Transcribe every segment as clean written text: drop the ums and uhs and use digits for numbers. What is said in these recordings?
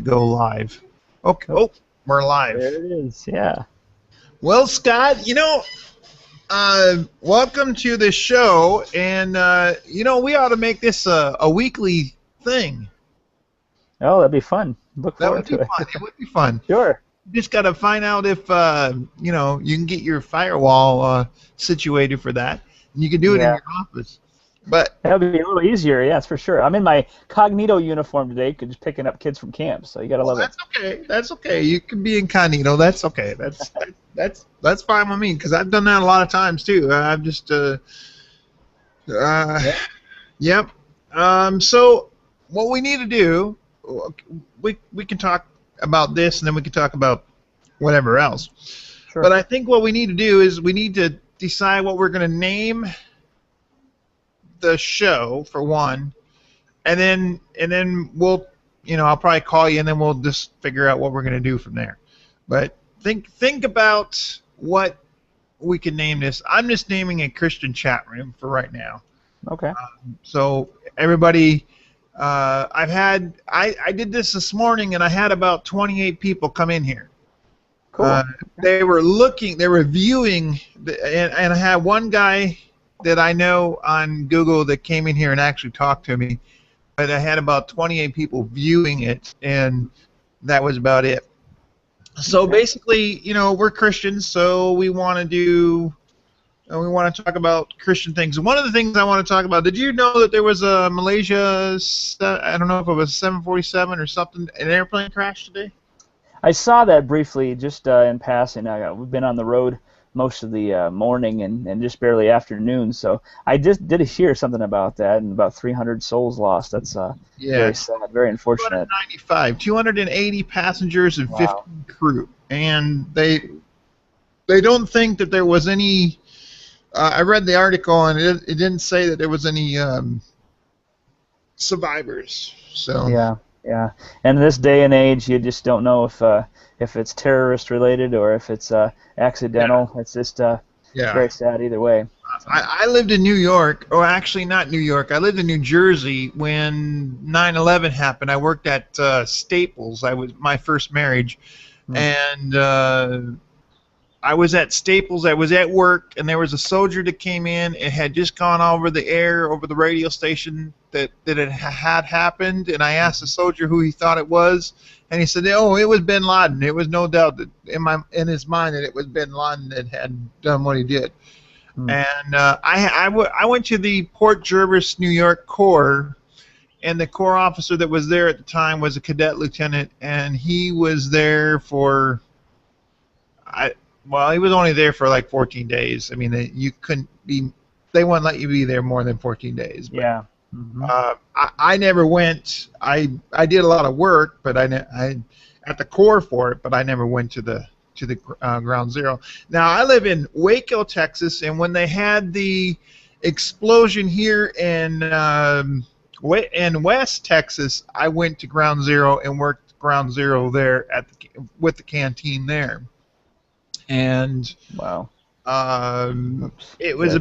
go live. Okay. Oh, we're live. There it is. Yeah. Well, Scott, welcome to the show, and we ought to make this a weekly thing. Oh, that'd be fun. Look forward to it. Fun. It would be fun. Sure. You just got to find out if you can get your firewall situated for that, and you can do it in your office. But that would be a little easier, yes, for sure. I'm in my Cognito uniform today, just picking up kids from camp, so you gotta love it. That's okay. That's okay. You can be incognito. That's okay. That's fine with me because I've done that a lot of times too. I've just yep. So what we need to do, we can talk about this and then we can talk about whatever else. Sure. But I think what we need to do is we need to decide what we're going to name the show for one, and then we'll I'll probably call you and then we'll just figure out what we're going to do from there. But think about what we can name this. I'm just naming a Christian chat room for right now. Okay. So everybody, I did this morning and I had about 28 people come in here. Cool. They were viewing, and I had one guy that I know on Google that came in here and actually talked to me, but I had about 28 people viewing it, and that was about it. So basically, we're Christians, so we want to talk about Christian things. And one of the things I want to talk about, did you know that there was a Malaysia, I don't know if it was 747 or something, an airplane crash today? I saw that briefly, just in passing. We've been on the road most of the morning and just barely afternoon, so I just did hear something about that, and about 300 souls lost. That's very sad, very unfortunate. 280 passengers and 15 crew, and they don't think that there was any. I read the article and it didn't say that there was any survivors. So yeah, and in this day and age, you just don't know if it's terrorist related or if it's accidental. It's just very sad either way. I lived in New York, or actually not New York. I lived in New Jersey when 9/11 happened. I worked at Staples. I was my first marriage, and I was at Staples. I was at work, and there was a soldier that came in. It had just gone over the air, over the radio station that it had happened, and I asked the soldier who he thought it was, and he said, "Oh, it was Bin Laden." It was no doubt that in his mind that it was Bin Laden that had done what he did. And I went to the Port Jervis, New York Corps, and the Corps officer that was there at the time was a cadet lieutenant, and he was there for he was only there for like 14 days. I mean, they wouldn't let you be there more than 14 days. But, yeah. I never went. I did a lot of work, but I at the Corps for it, but I never went to the ground zero. Now I live in Waco, Texas, and when they had the explosion here in West Texas, I went to ground zero and worked ground zero there with the canteen there. And wow, it was a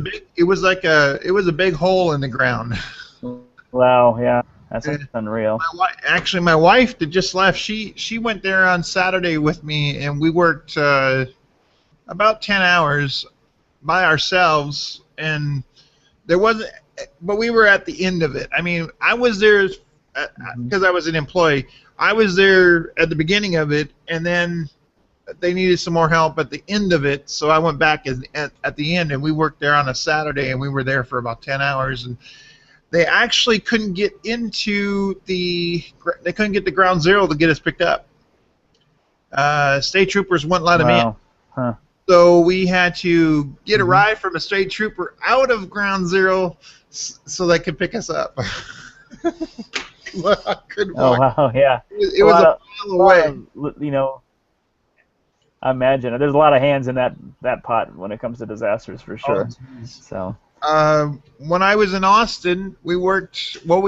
big hole in the ground. Wow, yeah, that's unreal. My wife that just left, she went there on Saturday with me, and we worked about 10 hours by ourselves, and there wasn't, but we were at the end of it. I mean, I was there because I was an employee. I was there at the beginning of it, and then they needed some more help at the end of it, so I went back at the end, and we worked there on a Saturday, and we were there for about 10 hours, and they actually couldn't get they couldn't get the ground zero to get us picked up. State troopers wouldn't let them in. Huh. So we had to get a ride from a state trooper out of ground zero so they could pick us up. I couldn't walk. Wow, yeah. It was a mile away. I imagine there's a lot of hands in that pot when it comes to disasters, for sure. So. When I was in Austin, we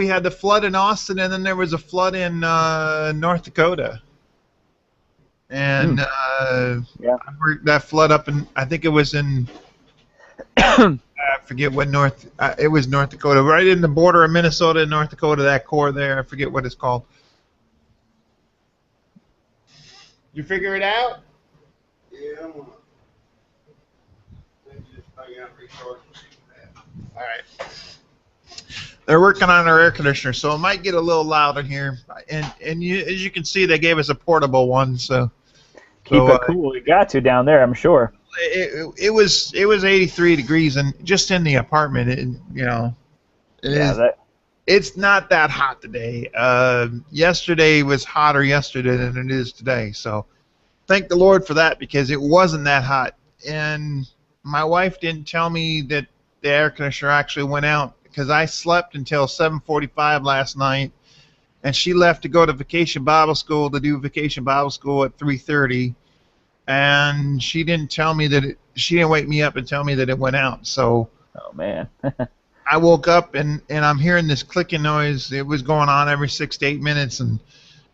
had the flood in Austin, and then there was a flood in North Dakota. And I worked that flood up in, I think it was in, I forget what it was North Dakota, right in the border of Minnesota and North Dakota, that corps there, I forget what it's called. You figure it out? Yeah, I'm gonna just bring out resources. All right. They're working on our air conditioner, so it might get a little loud in here. And you, as you can see, they gave us a portable one, so Keep it cool. You got to down there, I'm sure. it was 83 degrees and just in the apartment. Yeah, It's not that hot today. Yesterday was hotter yesterday than it is today, so thank the Lord for that because it wasn't that hot. And my wife didn't tell me that the air conditioner actually went out because I slept until 7:45 last night, and she left to go to Vacation Bible School to do Vacation Bible School at 3:30, and she didn't tell me that she didn't wake me up and tell me that it went out. So oh man. I woke up and I'm hearing this clicking noise. It was going on every 6 to 8 minutes, and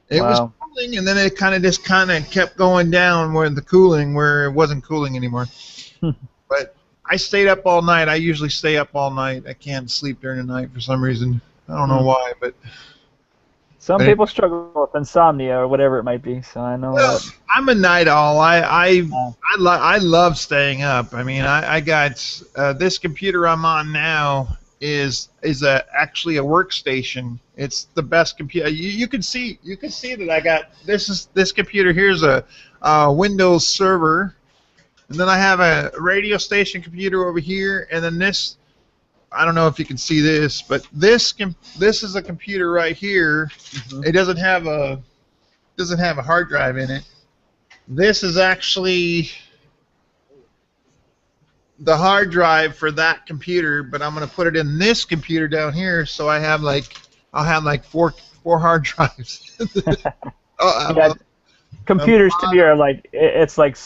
it was cooling, and then it kind of kept going down where it wasn't cooling anymore. But I stayed up all night. I usually stay up all night. I can't sleep during the night for some reason. I don't know why, but some people struggle with insomnia or whatever it might be. So I know. Well, I'm a night owl. I love staying up. I mean, I got this computer I'm on now is actually a workstation. It's the best computer. You can see that I got this computer here's a Windows server, and then I have a radio station computer over here, and then this. I don't know if you can see this, but this is a computer right here. It doesn't have a hard drive in it. This is actually the hard drive for that computer, but I'm going to put it in this computer down here, so I'll have like four hard drives. Yeah, computers to me are like it's like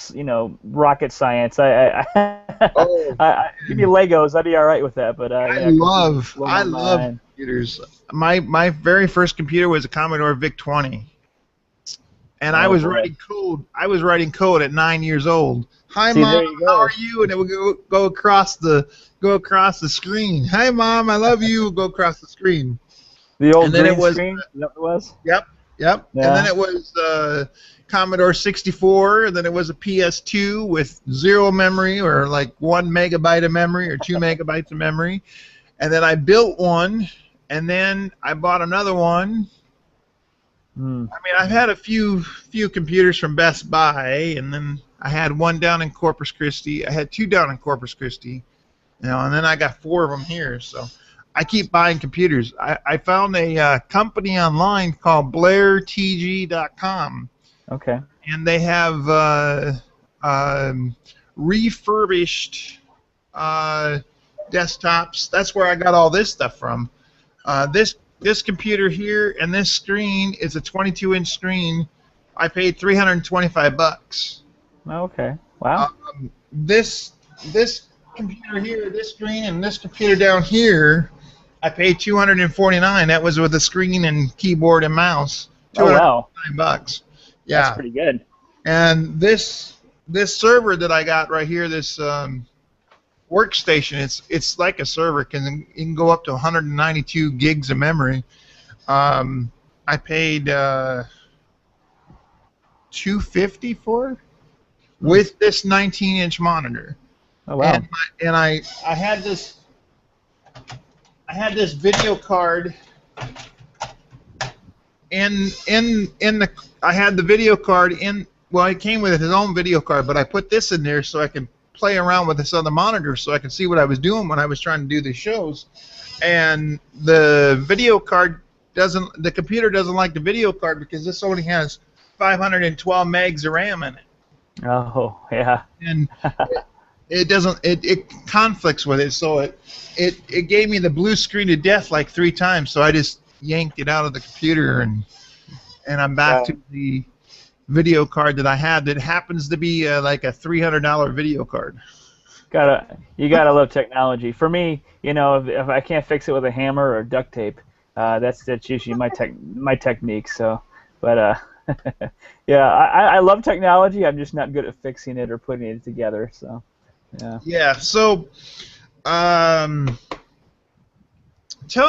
rocket science. I give me Legos, I'd be all right with that. But I love computers. My very first computer was a Commodore VIC-20, and I was writing code. I was writing code at 9 years old. Hi, Mom, how are you? And it would go across the screen. Hi, Mom, I love you. Go across the screen. The old green screen. Is that what it was? Yep. Yeah. And then it was Commodore 64, and then it was a PS2 with 0 memory, or like 1 megabyte of memory, or 2 megabytes of memory. And then I built one, and then I bought another one. I mean, I've had a few computers from Best Buy, and then I had one down in Corpus Christi. I had 2 down in Corpus Christi, and then I got 4 of them here. So I keep buying computers. I found a company online called BlairTG.com. Okay. And they have refurbished desktops. That's where I got all this stuff from. This computer here and this screen is a 22-inch screen. I paid $325. Okay. Wow. This computer here, this screen, and this computer down here, I paid $249. That was with a screen and keyboard and mouse. Oh wow. $209. Yeah. That's pretty good. And this server that I got right here, this workstation, it's like a server. It can go up to 192 gigs of memory. I paid $250 for it with this 19-inch monitor. Oh wow. And I had this video card I had the video card in. Well, it came with his own video card, but I put this in there so I could play around with this other monitor so I could see what I was doing when I was trying to do these shows. And the computer doesn't like the video card because this only has 512 megs of RAM in it. Oh yeah. And it conflicts with it, so it gave me the blue screen of death like 3 times. So I just yanked it out of the computer, and I'm back to the video card that I had that happens to be like a $300 video card. You gotta love technology. For me, if I can't fix it with a hammer or duct tape, that's usually my technique. So, but yeah, I love technology. I'm just not good at fixing it or putting it together. So, yeah. Yeah. So, tell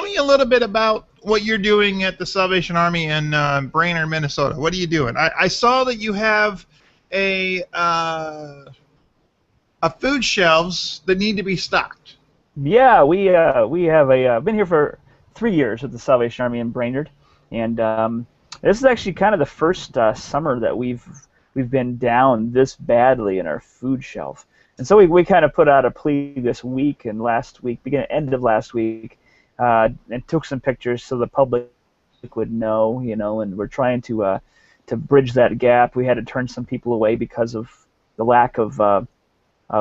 me a little bit about what you're doing at the Salvation Army in Brainerd, Minnesota. What are you doing? I saw that you have a food shelves that need to be stocked. Yeah, we have been here for 3 years at the Salvation Army in Brainerd, and this is actually kind of the first summer that we've been down this badly in our food shelf. And so we kind of put out a plea this week and last week, end of last week, and took some pictures so the public would know, and we're trying to bridge that gap. We had to turn some people away because of the lack of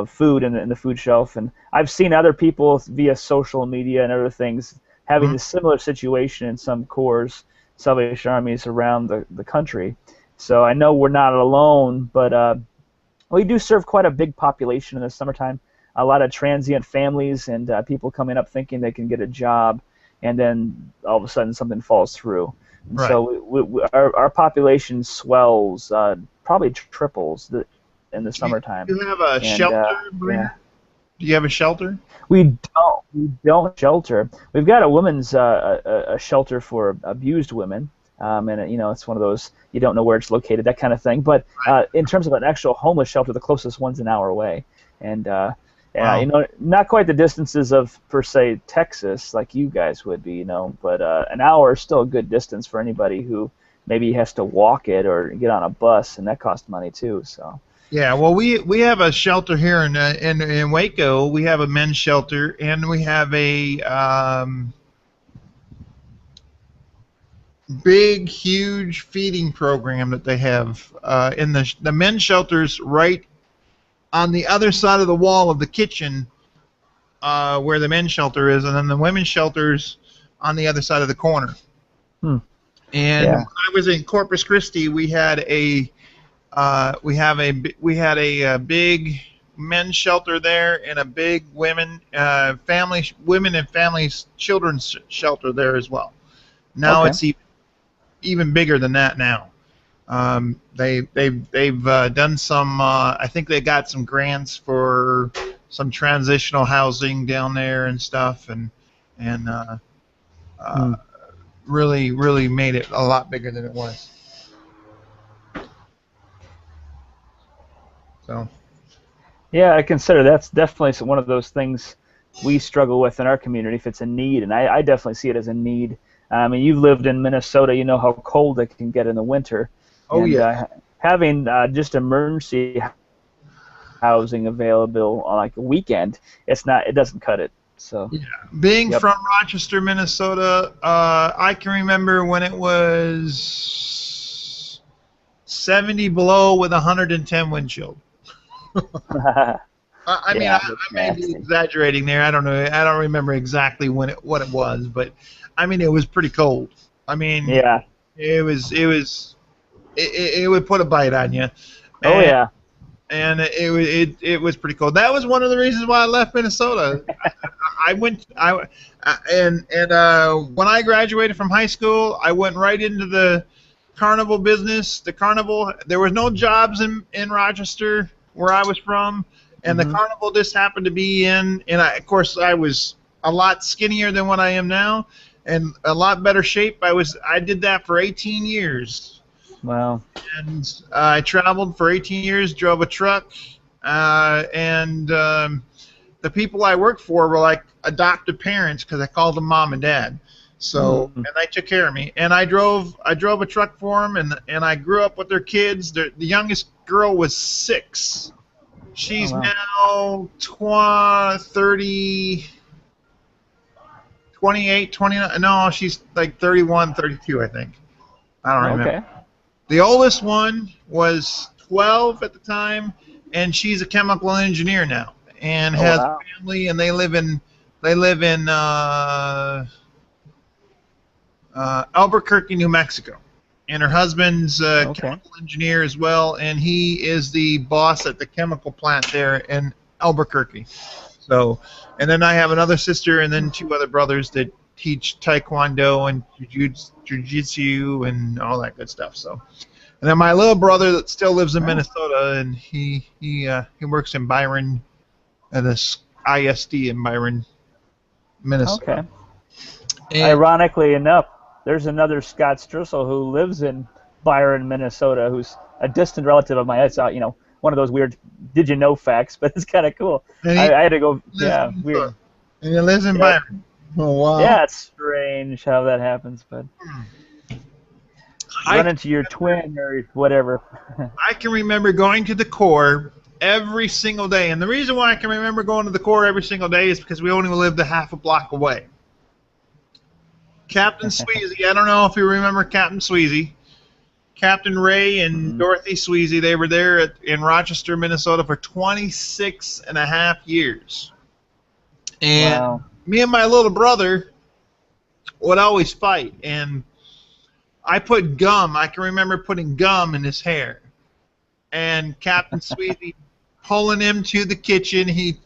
food in the food shelf, and I've seen other people via social media and other things having a similar situation in some corps, Salvation Armies around the country. So I know we're not alone, but we do serve quite a big population in the summertime. A lot of transient families and people coming up thinking they can get a job, and then all of a sudden something falls through. And Right. So our population swells, probably triples in the summertime. Do you have a shelter? Yeah. Do you have a shelter? We don't shelter. We've got a women's a shelter for abused women, and it's one of those you don't know where it's located, that kind of thing. But in terms of an actual homeless shelter, the closest one's an hour away, and Wow. not quite the distances of per se Texas like you guys would be, but an hour is still a good distance for anybody who maybe has to walk it or get on a bus, and that costs money too. So. Yeah, well, we have a shelter here in Waco. We have a men's shelter, and we have a big, huge feeding program that they have in the men's shelters right on the other side of the wall of the kitchen where the men's shelter is, and then the women's shelters on the other side of the corner. Hmm. And Yeah. when I was in Corpus Christi, we had a big men's shelter there and a big women and families children's shelter there as well. Now Okay. it's even bigger than that now. They've done some. I think they got some grants for some transitional housing down there and stuff, and Hmm. really made it a lot bigger than it was. So. Yeah, I consider that's definitely one of those things we struggle with in our community if it's a need, and I definitely see it as a need. I mean, you've lived in Minnesota, you know how cold it can get in the winter, Oh and yeah. having just emergency housing available on like a weekend, it doesn't cut it. So, Yeah. Being yep. from Rochester, Minnesota, I can remember when it was 70 below with 110 wind chill. I mean, Yeah, I that's may be nasty. exaggerating there. I don't know. I don't remember exactly what it was, but I mean, it was pretty cold. I mean, Yeah. it would put a bite on you, Oh and yeah. it was pretty cold. That was one of the reasons why I left Minnesota. I went and when I graduated from high school, I went right into the carnival business. The carnival, there was no jobs in Rochester where I was from, and the Hmm. carnival just happened to be in. And of course, I was a lot skinnier than what I am now, and a lot better shape. I did that for 18 years, Well. and I traveled for 18 years, drove a truck, and the people I worked for were like adoptive parents because I called them mom and dad. So, Hmm. and they took care of me. And I drove a truck for them, and I grew up with their kids. The youngest girl was 6. Oh She's wow. now 30, 28, 29. No, she's like 31, 32, I think. I don't remember. Okay. The oldest one was 12 at the time, and she's a chemical engineer now, and Oh has wow. a family, and they live in Albuquerque, New Mexico. And her husband's a Okay. chemical engineer as well, and he is the boss at the chemical plant there in Albuquerque. So, and then I have another sister, and then 2 other brothers that teach taekwondo and jiu-jitsu and all that good stuff. So, and then my little brother that still lives in Wow. Minnesota, and he works in Byron at this ISD in Byron, Minnesota. Okay. And Ironically enough, there's another Scott Strussel who lives in Byron, Minnesota, who's a distant relative of mine. It's one of those weird did you know facts, but it's kind of cool. and I had to go, lives yeah, in weird. and he lives in Yep. Byron. Oh wow! Yeah, it's strange how that happens, but I run into your twin or whatever. I can remember going to the Corps every single day, and the reason why I can remember going to the Corps every single day is because we only lived a half a block away. Captain Sweezy, I don't know if you remember Captain Sweezy. Captain Ray and Dorothy Sweezy, they were there in Rochester, Minnesota for 26 and a half years. And Wow. me and my little brother would always fight, and I put gum. I can remember putting gum in his hair. And Captain Sweezy pulling him to the kitchen. He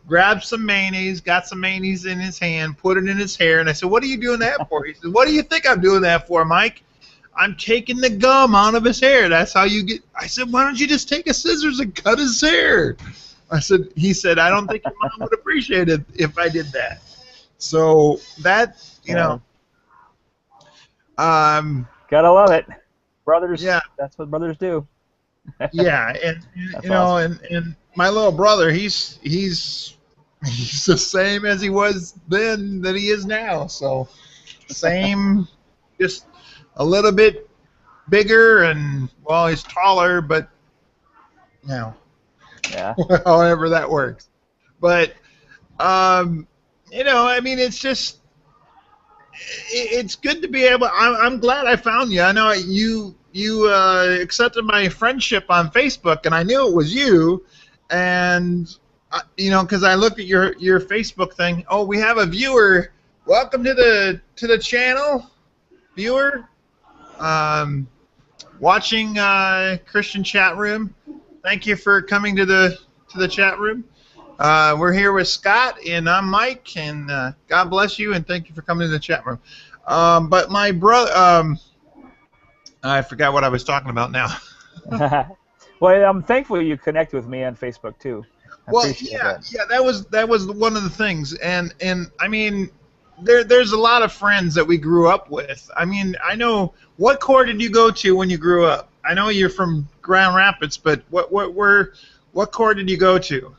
grabbed some mayonnaise, got some mayonnaise in his hand, put it in his hair, and I said, "What are you doing that for?" He said, "What do you think I'm doing that for, Mike? I'm taking the gum out of his hair. That's how you get." I said, "Why don't you just take a scissors and cut his hair?" He said, "I don't think your mom would appreciate it if I did that." So that, Gotta love it. Brothers, Yeah. that's what brothers do. yeah, and That's you know, awesome. and my little brother, he's the same as he was then that he is now. So same, just a little bit bigger, and well, he's taller, but you know, Yeah. however that works. But I mean, it's just it's good to be able. I'm glad I found you. I know you accepted my friendship on Facebook, and I knew it was you. And because I looked at your Facebook thing. Oh, we have a viewer. Welcome to the channel, viewer. Watching Christian chat room. Thank you for coming to the chat room. We're here with Scott, and I'm Mike, and God bless you, and thank you for coming to the chat room. But my brother, I forgot what I was talking about now. Well, I'm thankful you connect with me on Facebook too. I appreciate that. That was one of the things, and I mean, there's a lot of friends that we grew up with. I mean, I know what corps did you go to when you grew up? I know you're from Grand Rapids, but what corps did you go to?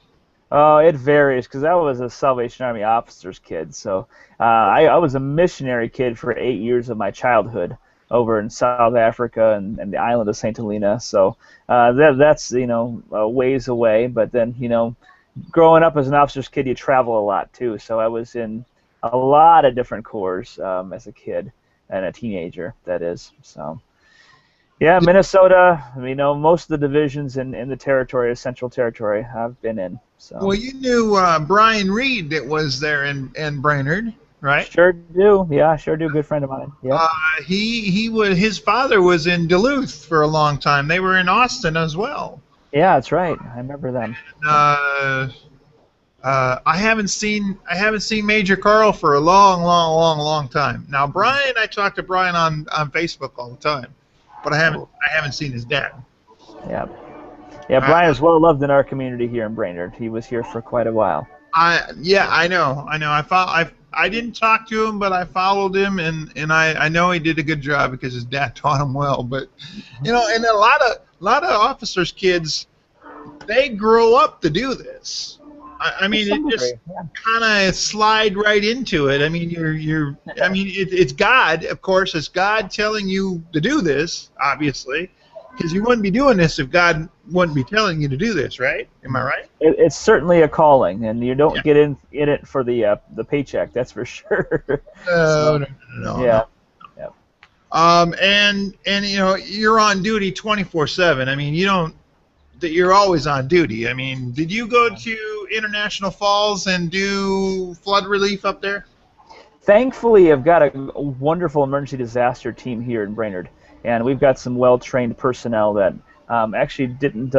Oh, it varies because I was a Salvation Army officer's kid. So I was a missionary kid for 8 years of my childhood over in South Africa and the island of St. Helena. So that's a ways away. But then growing up as an officer's kid, you travel a lot too. So I was in a lot of different corps as a kid and a teenager. That is so. Yeah, Minnesota. Most of the divisions in the territory, Central Territory, I've been in. So. Well, you knew Brian Reed that was there in Brainerd, right? Sure do. Yeah, I sure do. Good friend of mine. Yeah. His father was in Duluth for a long time. They were in Austin as well. Yeah, that's right. I remember them. And, I haven't seen Major Carl for a long time. Now Brian, I talk to Brian on Facebook all the time, but I haven't seen his dad. Yeah. Yeah, Brian is well loved in our community here in Brainerd. He was here for quite a while. I know. I didn't talk to him, but I followed him, and I know he did a good job because his dad taught him well. But and a lot of officers' kids, they grow up to do this. I mean, it just kind of slide right into it. I mean, it's God, of course. It's God telling you to do this, obviously, because you wouldn't be doing this if God wouldn't be telling you to do this, right? Am I right? It's certainly a calling, and you don't get in it for the paycheck. That's for sure. No. Yeah. And you're on duty 24/7. I mean, you're always on duty. I mean, did you go to International Falls and do flood relief up there? Thankfully, I've got a wonderful emergency disaster team here in Brainerd, and we've got some well-trained personnel that actually didn't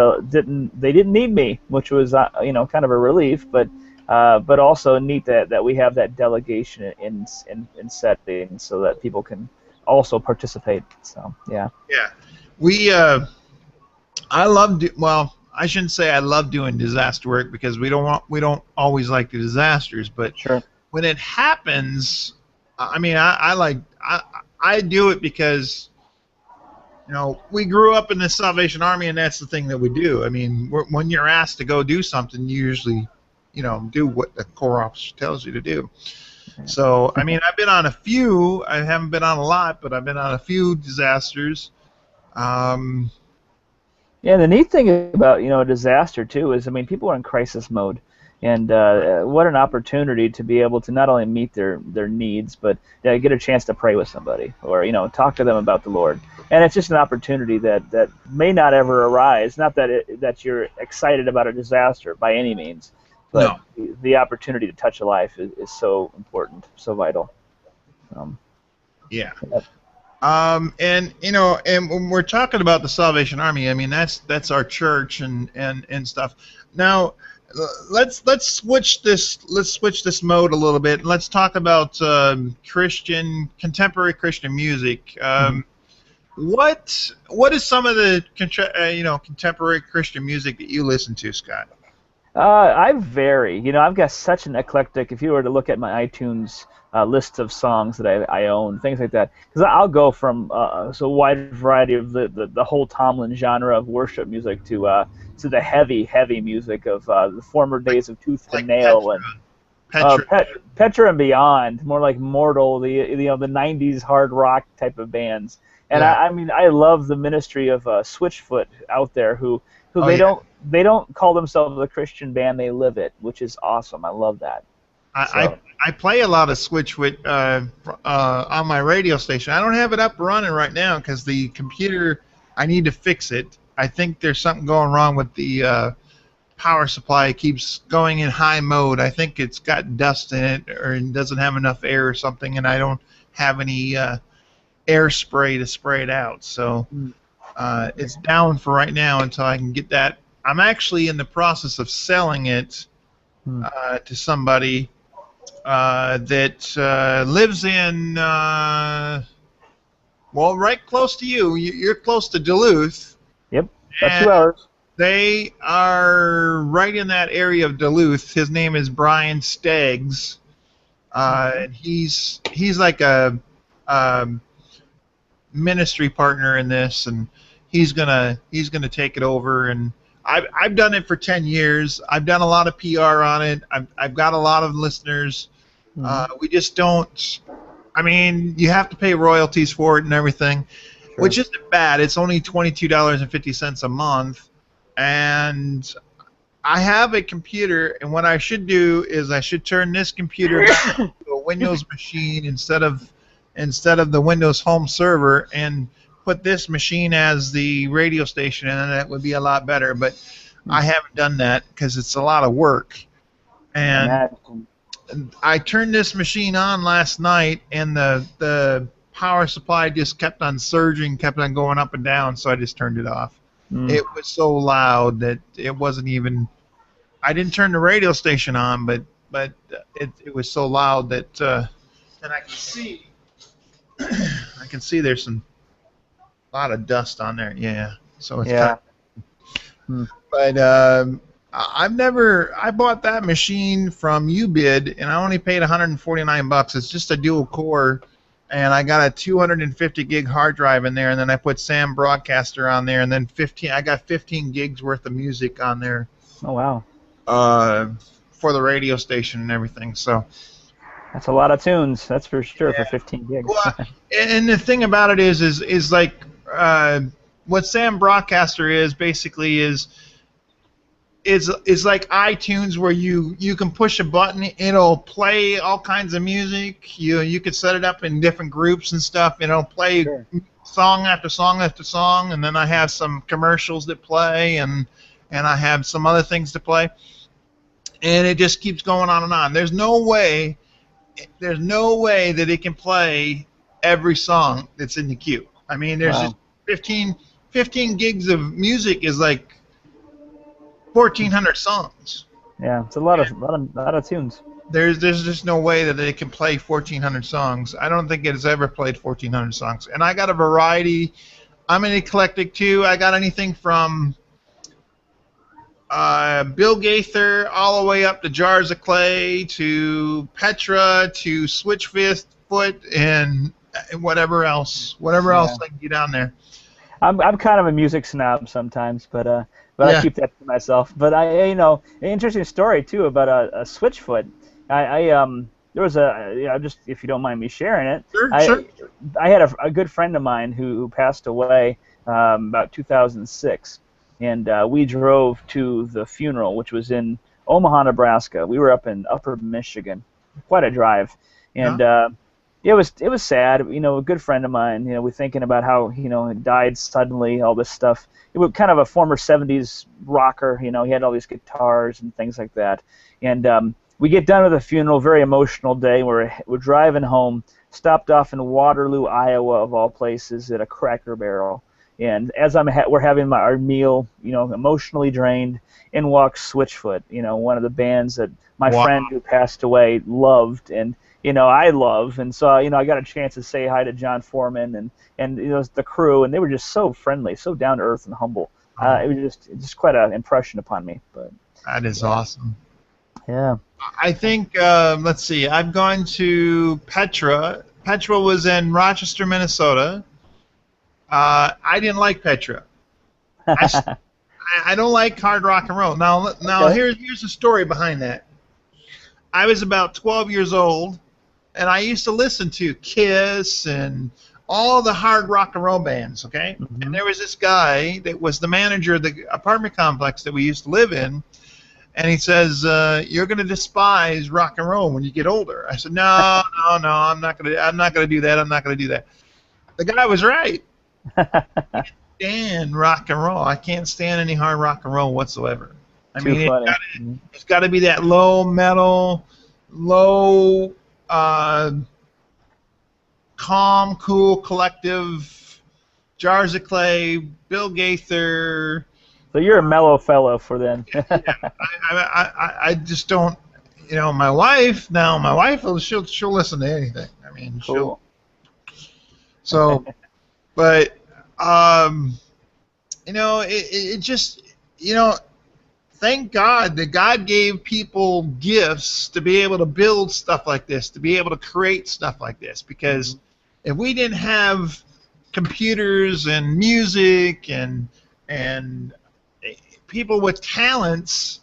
need me, which was kind of a relief, but also neat that we have that delegation in settings so that people can also participate. So yeah. Yeah, I shouldn't say I love doing disaster work because we don't always like the disasters, but sure. When it happens, I mean, I do it because we grew up in the Salvation Army, and that's the thing that we do. I mean, when you're asked to go do something, you usually, do what the Corps officer tells you to do. So, I mean, I've been on a few. I haven't been on a lot, but I've been on a few disasters. Um, Yeah, the neat thing about a disaster too is, I mean, people are in crisis mode, and what an opportunity to be able to not only meet their needs, but get a chance to pray with somebody, or talk to them about the Lord. And it's just an opportunity that may not ever arise. Not that you're excited about a disaster by any means, but no. the opportunity to touch a life is so important, so vital. Yeah. And when we're talking about the Salvation Army, I mean that's our church and stuff. Now, let's switch this mode a little bit. Let's talk about contemporary Christian music. What is some of the contemporary Christian music that you listen to, Scott? I vary. I've got such an eclectic. If you were to look at my iTunes list of songs that I own, things like that, because I'll go from so wide variety of the whole Tomlin genre of worship music to the heavy music of the former days of Tooth and Nail and Petra and beyond, more like Mortal, the '90s hard rock type of bands. And Yeah. I mean, I love the ministry of Switchfoot out there, who they don't call themselves a Christian band, they live it, which is awesome. I love that. I play a lot of Switchfoot on my radio station. I don't have it up running right now because the computer, I need to fix it. I think there's something going wrong with the power supply. It keeps going in high mode. I think it's got dust in it, or it doesn't have enough air or something, and I don't have any air spray to spray it out. So it's down for right now until I can get that. I'm actually in the process of selling it to somebody that lives in, right close to you. You're close to Duluth. Yep, about 2 hours. They are right in that area of Duluth. His name is Brian Staggs. And he's like a ministry partner in this, and he's gonna take it over. And I've done it for 10 years. I've done a lot of PR on it. I've got a lot of listeners. We just don't. I mean, you have to pay royalties for it and everything, which isn't bad. It's only $22.50 a month, and I have a computer. And what I should do is I should turn this computer back to a Windows machine instead of the Windows Home server, and put this machine as the radio station, and that would be a lot better. But I haven't done that because it's a lot of work. And I turned this machine on last night, and the power supply just kept on surging, kept on going up and down, so I just turned it off. It was so loud that it wasn't even. I didn't turn the radio station on, but it was so loud that and I can see there's a lot of dust on there. Yeah, so it's kind of, but I bought that machine from UBID, and I only paid $149. It's just a dual core, and I got a 250 gig hard drive in there, and then I put Sam Broadcaster on there, and then I got 15 gigs worth of music on there. Oh wow. For the radio station and everything. So that's a lot of tunes, that's for sure, for 15 gigs. Well, and the thing about it is like what Sam Broadcaster is basically is like iTunes, where you can push a button, it'll play all kinds of music. You could set it up in different groups and stuff, and it'll play song after song after song, and then I have some commercials that play, and I have some other things to play, and it just keeps going on and on. There's no way that it can play every song that's in the queue. I mean, there's just 15 gigs of music is like 1,400 songs. Yeah, it's a lot of tunes. There's just no way that it can play 1,400 songs. I don't think it has ever played 1,400 songs. And I got a variety. I'm an eclectic too. I got anything from Bill Gaither all the way up to Jars of Clay, to Petra, to Switchfoot, Switchfoot and whatever else I can get down there. I'm kind of a music snob sometimes, but I Yeah. keep that to myself. But an interesting story too about a Switchfoot. There was just if you don't mind me sharing it. Sure. I had a good friend of mine who passed away about 2006, and we drove to the funeral, which was in Omaha, Nebraska. We were up in Upper Michigan, quite a drive, and it was sad. A good friend of mine. We're thinking about how he died suddenly, all this stuff. It was kind of a former '70s rocker. He had all these guitars and things like that, and we get done with the funeral, very emotional day. We're driving home, stopped off in Waterloo, Iowa, of all places, at a Cracker Barrel. And as we're having our meal, emotionally drained, in walks Switchfoot, one of the bands that my friend who passed away loved, and I love, and so I got a chance to say hi to John Foreman and the crew, and they were just so friendly, so down to earth and humble. It was just quite an impression upon me. But that is awesome. Yeah. I think, let's see, I've gone to Petra. Petra was in Rochester, Minnesota. I didn't like Petra. I don't like hard rock and roll. Now Okay. here's the story behind that. I was about 12 years old, and I used to listen to Kiss and all the hard rock and roll bands, okay? Mm-hmm. And there was this guy that was the manager of the apartment complex that we used to live in. And he says, "You're going to despise rock and roll when you get older." I said, "No, I'm not going to do that. I'm not going to do that." The guy was right. I can't stand rock and roll. I can't stand any hard rock and roll whatsoever. Too funny. It's got to be that low metal, low, calm, cool, collective. Jars of Clay, Bill Gaither. So you're a mellow fellow for then. I just don't, my wife, she'll listen to anything. I mean, Cool. so, but, it just, thank God that God gave people gifts to be able to build stuff like this, to be able to create stuff like this, because if we didn't have computers and music and people with talents,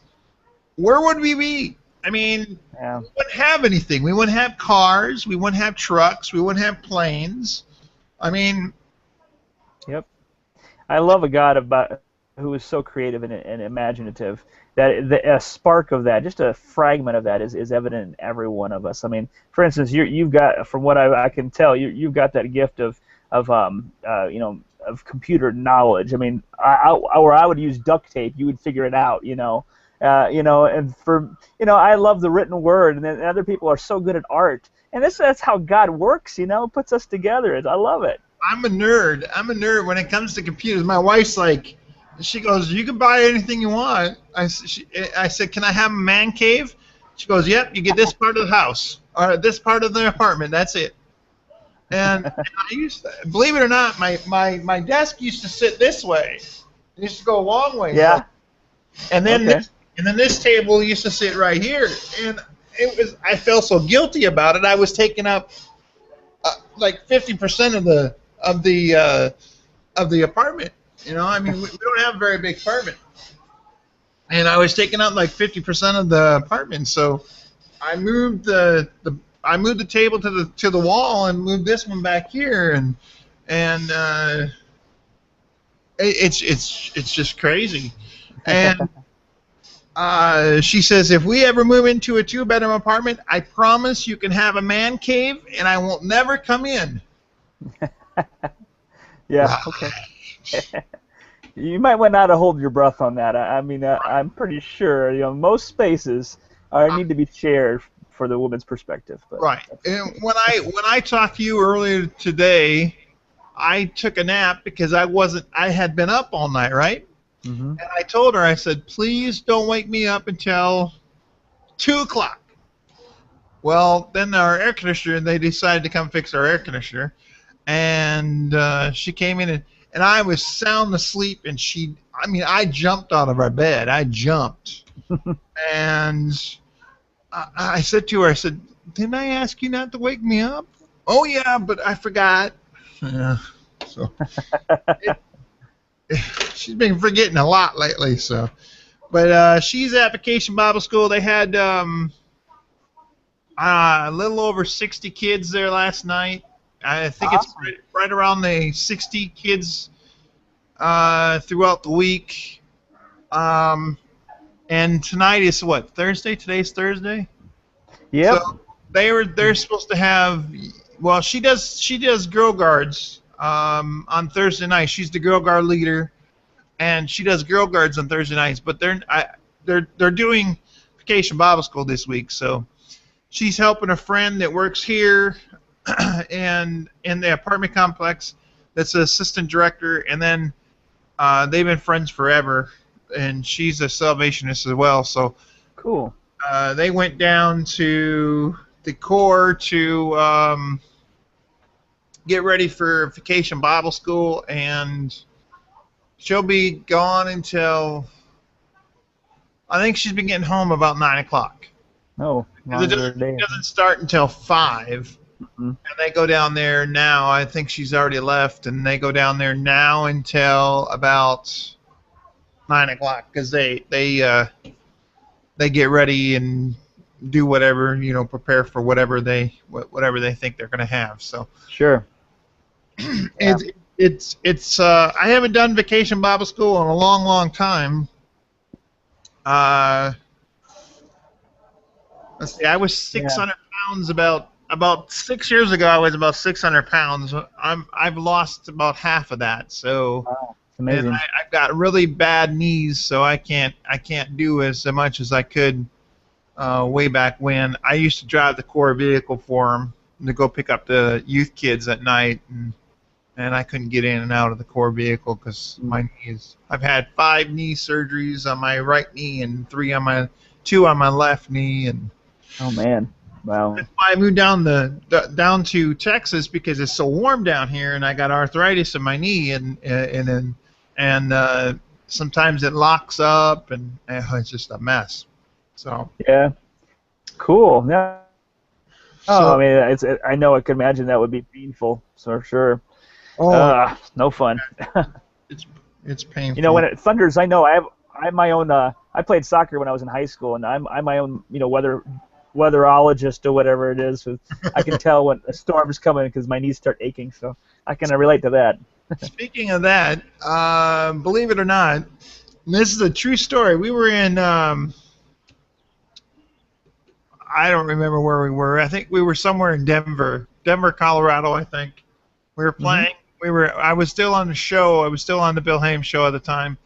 where would we be? I mean, we wouldn't have anything. We wouldn't have cars. We wouldn't have trucks. We wouldn't have planes. I mean... Yep. I love a God who is so creative and imaginative that a spark of that, just a fragment of that, is evident in every one of us. I mean, for instance, you've got, from what I can tell, you've got that gift of computer knowledge. I mean, where I would use duct tape, you would figure it out, and for, I love the written word, and then other people are so good at art. And that's how God works, puts us together. I love it. I'm a nerd when it comes to computers. My wife's like, she goes, "You can buy anything you want." I said, "Can I have a man cave?" She goes, "Yep, you get this part of the house, or this part of the apartment, that's it." And I used to, believe it or not, my desk used to sit this way. It used to go a long way. Yeah. And then this table used to sit right here, and I felt so guilty about it. I was taking up like 50% of the apartment. I mean, we don't have a very big apartment, and I was taking up like 50% of the apartment. So I moved the table to the wall and moved this one back here, and it's just crazy. And she says, "If we ever move into a 2-bedroom apartment, I promise you can have a man cave, and I won't never come in." Yeah. Okay. You might want not to hold your breath on that. I mean, I'm pretty sure most spaces need to be shared for the woman's perspective. But right. And when I talked to you earlier today, I took a nap because I had been up all night, right? Mm-hmm. And I told her, I said, "Please don't wake me up until 2 o'clock." Well, then our air conditioner, they decided to come fix our air conditioner, and she came in, and I was sound asleep, and I jumped out of our bed. I jumped. And I said to her, I said, "Didn't I ask you not to wake me up?" Oh yeah, but I forgot. Yeah. So it, she's been forgetting a lot lately. So, but she's at Vacation Bible School. They had a little over 60 kids there last night. I think it's Awesome. right around the 60 kids throughout the week. Um, and tonight is what, Thursday? Today's Thursday. So Yep. they're supposed to have. Well, she does girl guards on Thursday night. She's the girl guard leader, and she does girl guards on Thursday nights. But they're doing Vacation Bible School this week, so she's helping a friend that works here and in the apartment complex. That's the assistant director, and then they've been friends forever, and she's a Salvationist as well. So Cool. they went down to the core to get ready for Vacation Bible School, and she'll be gone until, I think she's been getting home about 9 o'clock. Oh, It doesn't start until 5, Mm-hmm. and they go down there now. I think she's already left, and they go down there now until about 9 o'clock because they get ready and do whatever, prepare for whatever they think they're going to have. So Sure. Yeah. it's I haven't done Vacation Bible School in a long time. Let's see, I was 600 pounds about 6 years ago. I was about 600 pounds. I've lost about half of that. So. Wow. It's And amazing. I've got really bad knees, so I can't do as much as I could way back when. I used to drive the core vehicle for them to go pick up the youth kids at night, and I couldn't get in and out of the core vehicle because my knees. I've had 5 knee surgeries on my right knee and 2 on my left knee, and Oh man. Wow. that's why I moved down down to Texas because it's so warm down here, and I got arthritis in my knee, and sometimes it locks up, and it's just a mess. So. Yeah. Cool. Yeah. Oh, So- I mean, I know I could imagine that would be painful, for sure. Oh, No fun. it's painful. You know, when it thunders, I know I have my own. I played soccer when I was in high school, and I'm my own, weatherologist or whatever it is. So I can tell when a storm's coming because my knees start aching. So I can relate to that. Speaking of that, believe it or not, this is a true story. We were in. I don't remember where we were. I think we were somewhere in Denver, Colorado. I think we were playing. I was still on the show. I was still on the Bill Hames show at the time,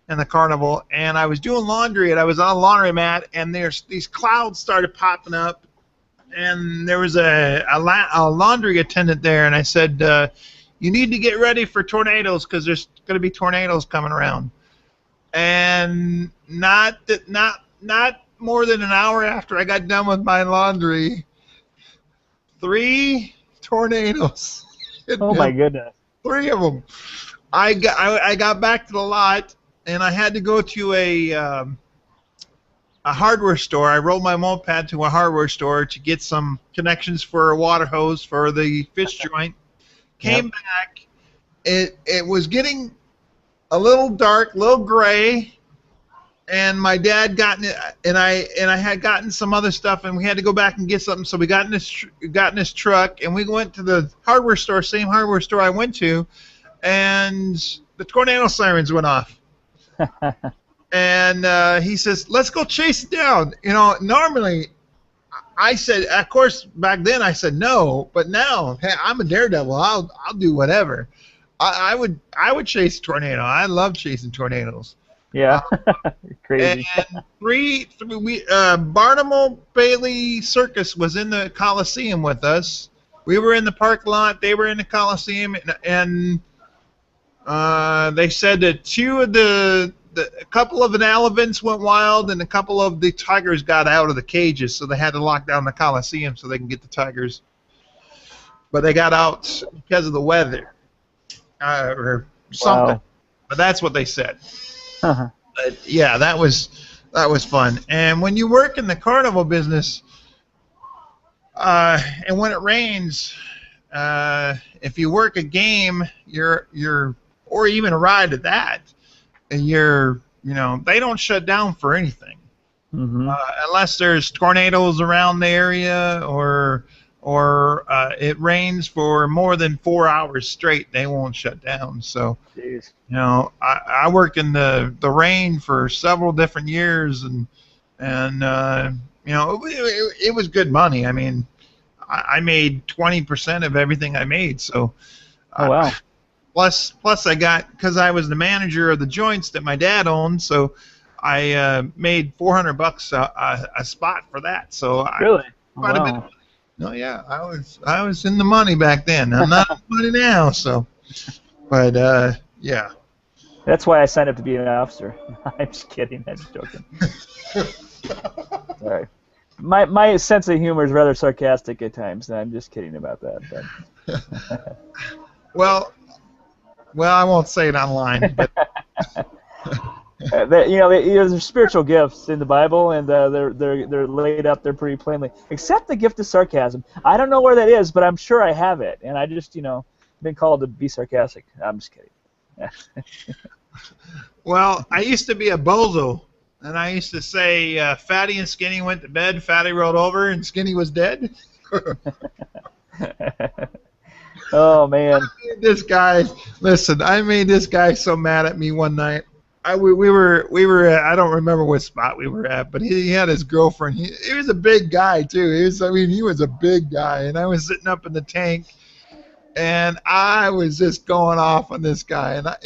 and the carnival. And I was doing laundry, and I was on a laundromat, and these clouds started popping up, and there was a laundry attendant there, and I said, "You need to get ready for tornadoes because there's going to be tornadoes coming around." And not more than an hour after I got done with my laundry, 3 tornadoes. Oh my goodness. 3 of them. I got back to the lot, and I had to go to a hardware store. I rolled my moped to a hardware store to get some connections for a water hose for the fish joint. Came back. It was getting a little dark, a little gray, and my dad got in it, and I had gotten some other stuff, and we had to go back and get something. So we got in this truck, and we went to the hardware store, same hardware store I went to, and the tornado sirens went off. And he says, "Let's go chase it down." Normally, I said, of course, back then I said no, but now, hey, I'm a daredevil. I'll do whatever. I would chase a tornado. I love chasing tornadoes. Yeah. Crazy. And Barnum Bailey Circus was in the Coliseum with us. We were in the parking lot. They were in the Coliseum, and they said that a couple of the elephants went wild, and a couple of the tigers got out of the cages, so they had to lock down the Coliseum so they can get the tigers. But they got out because of the weather or something. Wow. But that's what they said. But yeah, that was fun. And when you work in the carnival business, and when it rains, if you work a game, or even a ride at that, they don't shut down for anything. Mm-hmm. Unless there's tornadoes around the area or it rains for more than 4 hours straight, they won't shut down. So, Jeez. I worked in the rain for several different years, and it was good money. I mean, I made 20% of everything I made. So, Oh, wow. plus I got, because I was the manager of the joints that my dad owned, so I made $400 a spot for that. So Really? quite a bit. Wow. No, yeah, I was in the money back then. I'm not in the money now. So, but yeah. That's why I signed up to be an officer. I'm just kidding. I'm just joking. Sorry. My sense of humor is rather sarcastic at times. And I'm just kidding about that. But. Well, I won't say it online, but. There's spiritual gifts in the Bible, and they're laid up there pretty plainly. Except the gift of sarcasm. I don't know where that is, but I'm sure I have it, and I just been called to be sarcastic. I'm just kidding. Well, I used to be a bozo, and I used to say, Fatty and Skinny went to bed, Fatty rolled over, and Skinny was dead. Oh man! I made this guy so mad at me one night. We were at, I don't remember what spot we were at, but he had his girlfriend. He was a big guy too. He was a big guy, and I was sitting up in the tank, and I was just going off on this guy. And of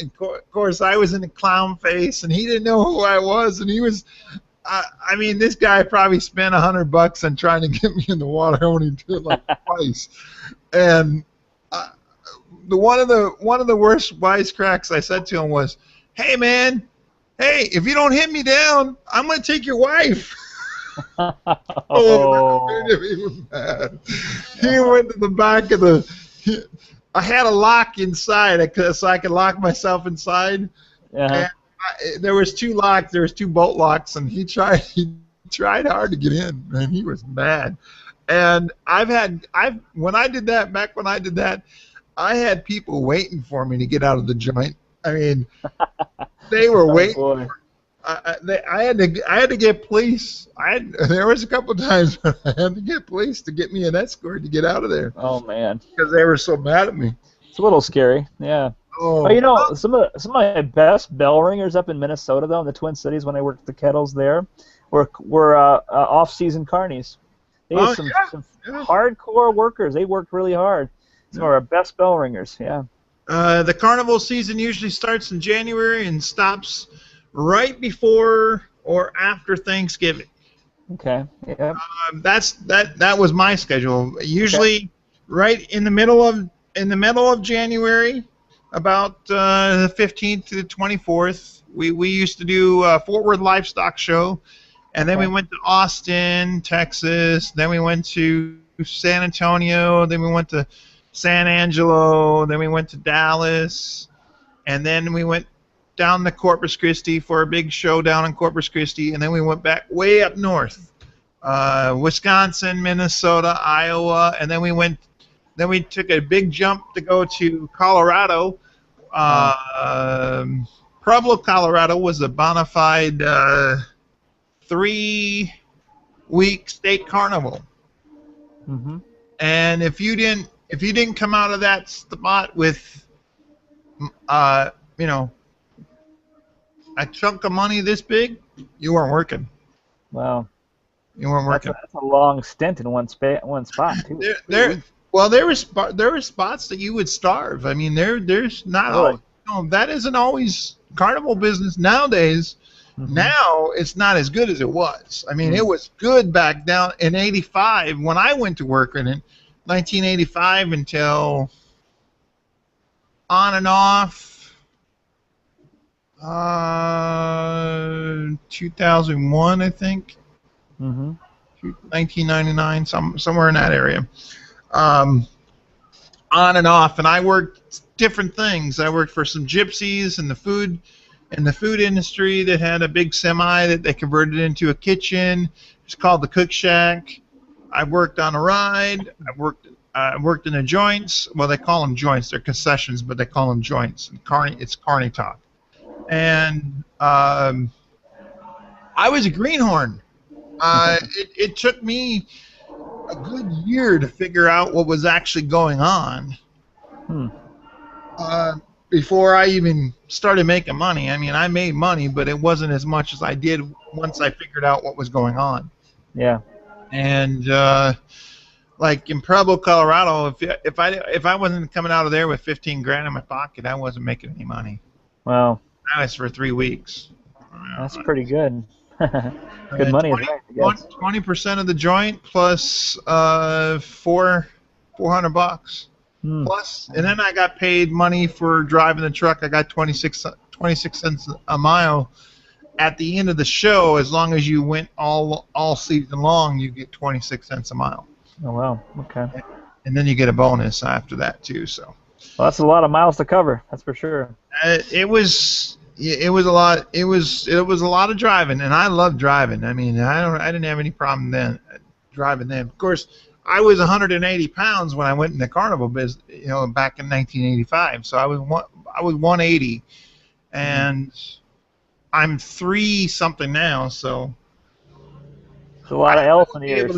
course, I was in a clown face, and he didn't know who I was, and he was. This guy probably spent $100 on trying to get me in the water. I only did it like twice, and one of the worst wisecracks I said to him was, "Hey man, if you don't hit me down, I'm gonna take your wife." Oh. He was mad. He went to the back of I had a lock inside, so I could lock myself inside. Uh-huh. And there was two locks. There was two bolt locks, and he tried hard to get in, and he was mad. And when I did that, I had people waiting for me to get out of the joint. I mean, they were waiting. Boy. I had to get police. There was a couple times when I had to get police to get me an escort to get out of there. Oh man! Because they were so mad at me. It's a little scary. Yeah. Oh. Well, some of my best bell ringers up in Minnesota, though, in the Twin Cities, when I worked the kettles there, were off-season carnies. They had some hardcore workers. They worked really hard. Some of our best bell ringers. Yeah. The carnival season usually starts in January and stops right before or after Thanksgiving. Okay. Yeah. That was my schedule. Usually, right in the middle of January, about the 15th to the 24th, we used to do a Fort Worth Livestock Show, and then we went to Austin, Texas. Then we went to San Antonio. Then we went to San Angelo, then we went to Dallas, and then we went down to Corpus Christi for a big show down in Corpus Christi, and then we went back way up north, Wisconsin, Minnesota, Iowa, and then we took a big jump to go to Colorado. Pueblo, Colorado was a bona fide 3-week state carnival. Mm-hmm. And if you didn't come out of that spot with, a chunk of money this big, you weren't working. Wow. You weren't working. That's a long stint in one spot too. There were spots that you would starve. I mean, there's not always, that isn't always carnival business nowadays. Mm-hmm. Now it's not as good as it was. I mean, it was good back down in '85 when I went to work in it. 1985 until on and off 2001, I think. Mm-hmm. 1999, somewhere in that area. On and off, and I worked different things. I worked for some gypsies in the food industry that had a big semi that they converted into a kitchen. It's called the Cook Shack. I worked on a ride. I worked worked in the joints. Well, they call them joints. They're concessions, but they call them joints. And it's carny talk. And I was a greenhorn. It took me a good year to figure out what was actually going on before I even started making money. I mean, I made money, but it wasn't as much as I did once I figured out what was going on. Yeah. And like in Pueblo, Colorado, if I wasn't coming out of there with 15 grand in my pocket, I wasn't making any money. Well, that was for 3 weeks. That's pretty good. Good money, 20, right? 20% of the joint plus $400 plus, and then I got paid money for driving the truck. I got 26 cents a mile at the end of the show. As long as you went all season long, you get 26 cents a mile. Oh wow, okay. And then you get a bonus after that too. So. Well, that's a lot of miles to cover. That's for sure. It was a lot. It was a lot of driving, and I love driving. I mean, I didn't have any problem then driving then. Of course, I was 180 pounds when I went in the carnival business, back in 1985. So I was 180, and I'm 3 something now. So it's a lot of elephant ears.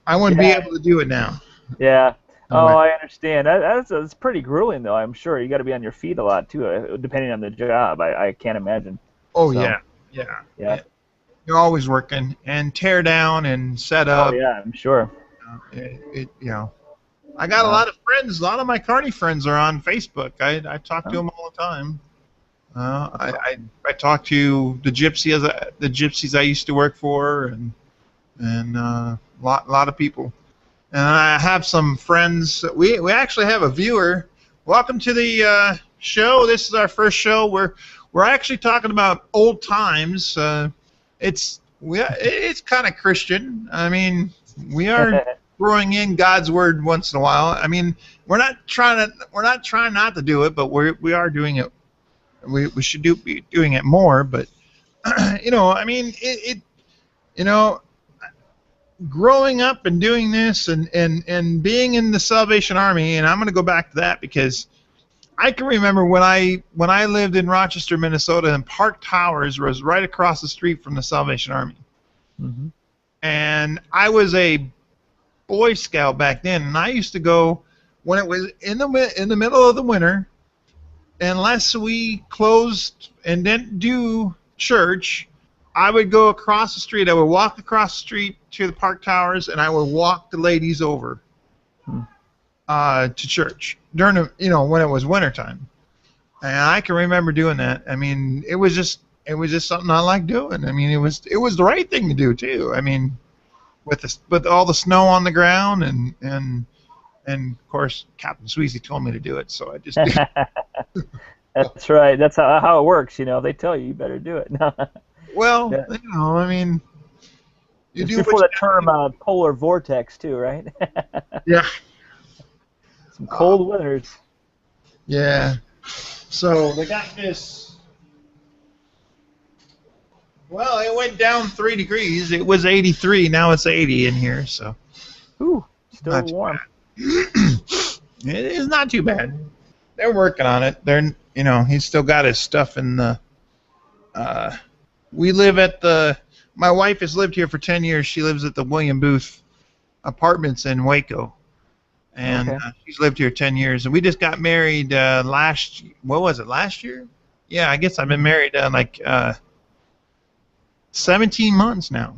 I wouldn't be able to do it now. Yeah. Oh, I understand. That's pretty grueling, though. I'm sure you got to be on your feet a lot too, depending on the job. I can't imagine. Oh so, yeah. You're always working and tear down and set up. Oh yeah, I'm sure. I got a lot of friends. A lot of my carny friends are on Facebook. I talk to them all the time. I talk to the gypsies I used to work for, and a lot of people. And I have some friends. We actually have a viewer. Welcome to the show. This is our first show. We're actually talking about old times. It's kind of Christian. I mean, we are throwing in God's word once in a while. I mean, we're not trying not to do it, but we are doing it. We should be doing it more. But I mean, growing up and doing this and being in the Salvation Army, and I'm going to go back to that because I can remember when I lived in Rochester, Minnesota, and Park Towers was right across the street from the Salvation Army. Mm-hmm. And I was a Boy Scout back then, and I used to go when it was in the middle of the winter, unless we closed and didn't do church. I would go across the street. I would walk across the street to the Park Towers, and I would walk the ladies over to church during when it was wintertime. And I can remember doing that. I mean, it was just something I liked doing. I mean, it was the right thing to do too. I mean, with all the snow on the ground and of course Captain Sweezy told me to do it, so I just did. That's right. That's how it works. They tell you better do it. Well, I mean, you do before the term polar vortex too, right? Yeah. Some cold winters. Yeah. So they got this. Well, it went down 3 degrees. It was 83. Now it's 80 in here. So. Ooh, still warm. It is not too bad. They're working on it. He's still got his stuff in the. We live at my wife has lived here for 10 years. She lives at the William Booth Apartments in Waco. And she's lived here 10 years. And we just got married last year? Yeah, I guess I've been married 17 months now.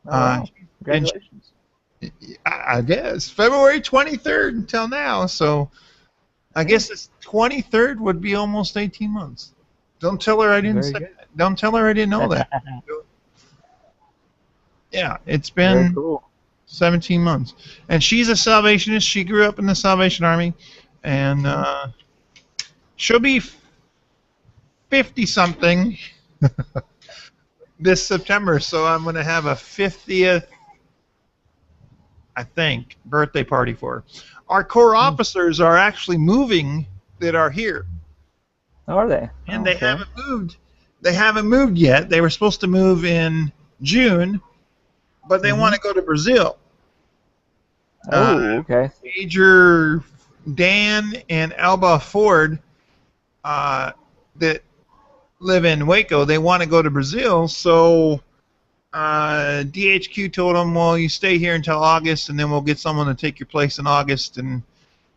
Oh, wow. Congratulations. I guess. February 23rd until now. So I guess this 23rd would be almost 18 months. Don't tell her I didn't say that. Don't tell her I didn't know that. Yeah, it's been 17 months. And she's a Salvationist. She grew up in the Salvation Army. And she'll be 50-something this September. So I'm going to have a 50th, I think, birthday party for her. Our Corps officers are actually moving that are here. Are they? And they haven't moved. They haven't moved yet. They were supposed to move in June, but they want to go to Brazil. Oh, okay. Major Dan and Alba Ford that live in Waco, they want to go to Brazil, so DHQ told them, well, you stay here until August, and then we'll get someone to take your place in August. And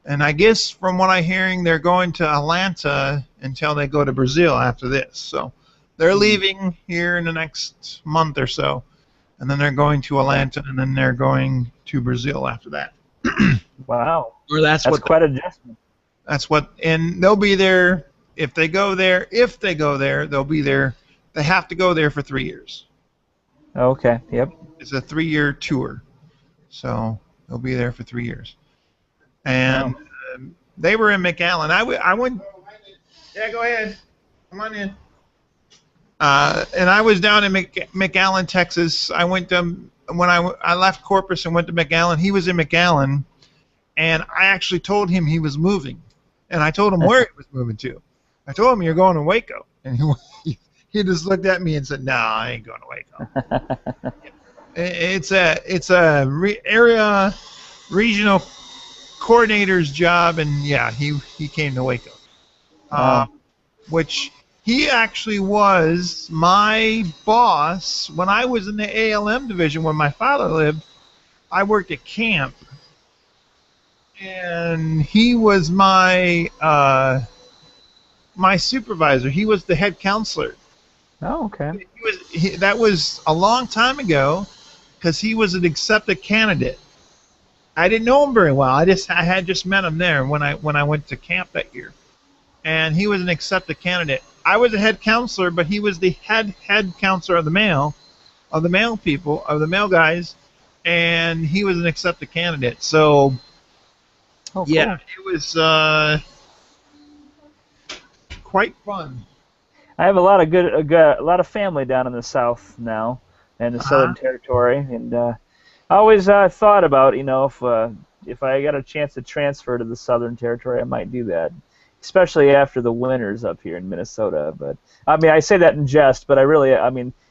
I guess from what I'm hearing, they're going to Atlanta until they go to Brazil after this. So they're leaving here in the next month or so, and then they're going to Atlanta, and then they're going to Brazil after that. Wow. Or That's quite an adjustment. that's what, and they'll be there if they go there. If they go there, they'll be there. They have to go there for 3 years. Okay. Yep. It's a 3-year tour, so they'll be there for 3 years. And they were in McAllen. I went. Yeah, go ahead. Come on in. And I was down in McAllen, Texas. I went to when I left Corpus and went to McAllen. He was in McAllen, and I actually told him he was moving, and I told him where he was moving to. I told him you're going to Waco, and he just looked at me and said, "No, I ain't going to Waco." It's a area regional coordinator's job, and yeah, he came to Waco, which he actually was my boss when I was in the ALM division. When my father lived, I worked at camp, and he was my my supervisor. He was the head counselor. Oh, okay. That was a long time ago, because he was an accepted candidate. I didn't know him very well. I had just met him there when I went to camp that year, and he was an accepted candidate. I was a head counselor, but he was the head counselor of the male people, of the male guys, and he was an accepted candidate. So, cool. Yeah, it was quite fun. I have a lot of family down in the South now, in the Southern Territory, and I always thought about, if I got a chance to transfer to the Southern Territory, I might do that, especially after the winters up here in Minnesota. But I mean, I say that in jest, but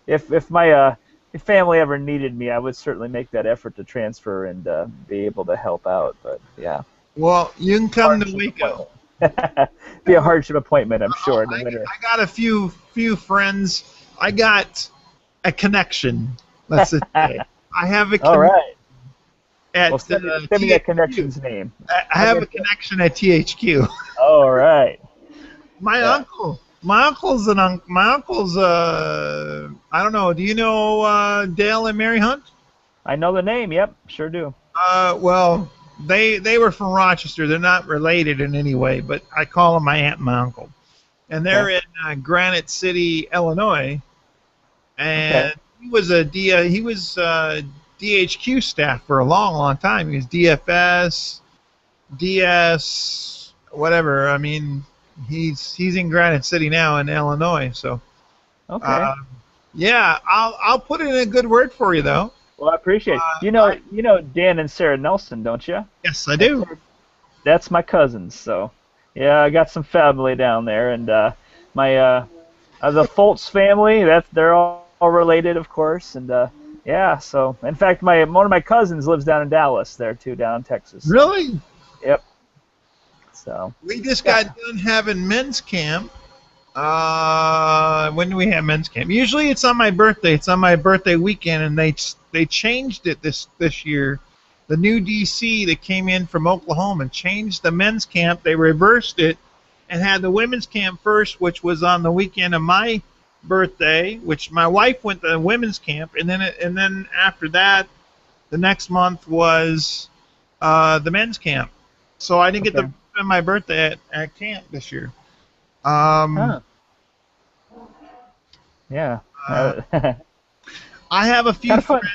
if my family ever needed me, I would certainly make that effort to transfer and be able to help out. But yeah. Well, you can come to Waco. Be a hardship appointment, I'm sure. In the I winter. got a few friends. I got a connection. Let's just say I have a. All right. Well, send me that connection's name. I have a connection at THQ. All right. My uncle's I don't know. Do you know Dale and Mary Hunt? I know the name. Yep, sure do. Well, they were from Rochester. They're not related in any way, but I call them my aunt and my uncle. And they're in Granite City, Illinois. And he was DHQ staff for a long time. He was DFS, DS, whatever. I mean, he's in Granite City now in Illinois. So, yeah, I'll put in a good word for you though. Well, I appreciate it. You know Dan and Sarah Nelson, don't you? Yes, I do. That's my cousins. So, yeah, I got some family down there, and my the Foltz family. They're all related, of course, and yeah. So, in fact, one of my cousins lives down in Dallas, there too, down in Texas. Really? Yep. So we just got done having men's camp. When do we have men's camp? Usually it's on my birthday. It's on my birthday weekend, and they changed it this year. The new DC that came in from Oklahoma changed the men's camp. They reversed it and had the women's camp first, which was on the weekend of my birthday, which my wife went to the women's camp, and then after that, the next month was the men's camp. So I didn't get to spend my birthday at camp this year. Yeah. I have a few friends,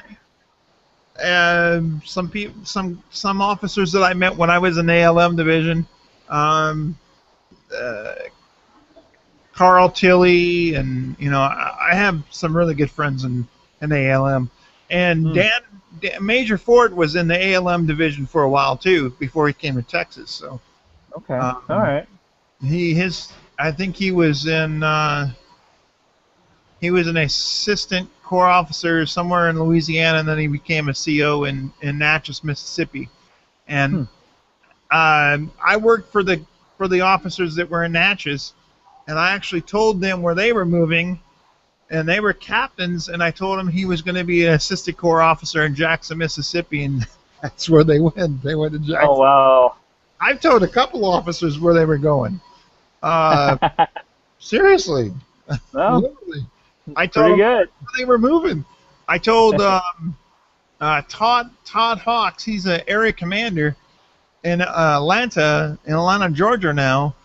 some officers that I met when I was in the ALM division. Carl Tilley, and I have some really good friends in the ALM. And Dan Major Ford was in the ALM division for a while too before he came to Texas. So. Okay. All right. I think he was an assistant corps officer somewhere in Louisiana, and then he became a CO in Natchez, Mississippi. And I worked for the officers that were in Natchez, and I actually told them where they were moving, and they were captains, and I told them he was going to be an assistant corps officer in Jackson, Mississippi, and that's where they went. They went to Jackson. Oh, wow. I've told a couple officers where they were going. Seriously. Well, Literally. I told them where they were moving. I told Todd Hawks, he's an area commander in Atlanta, Georgia now.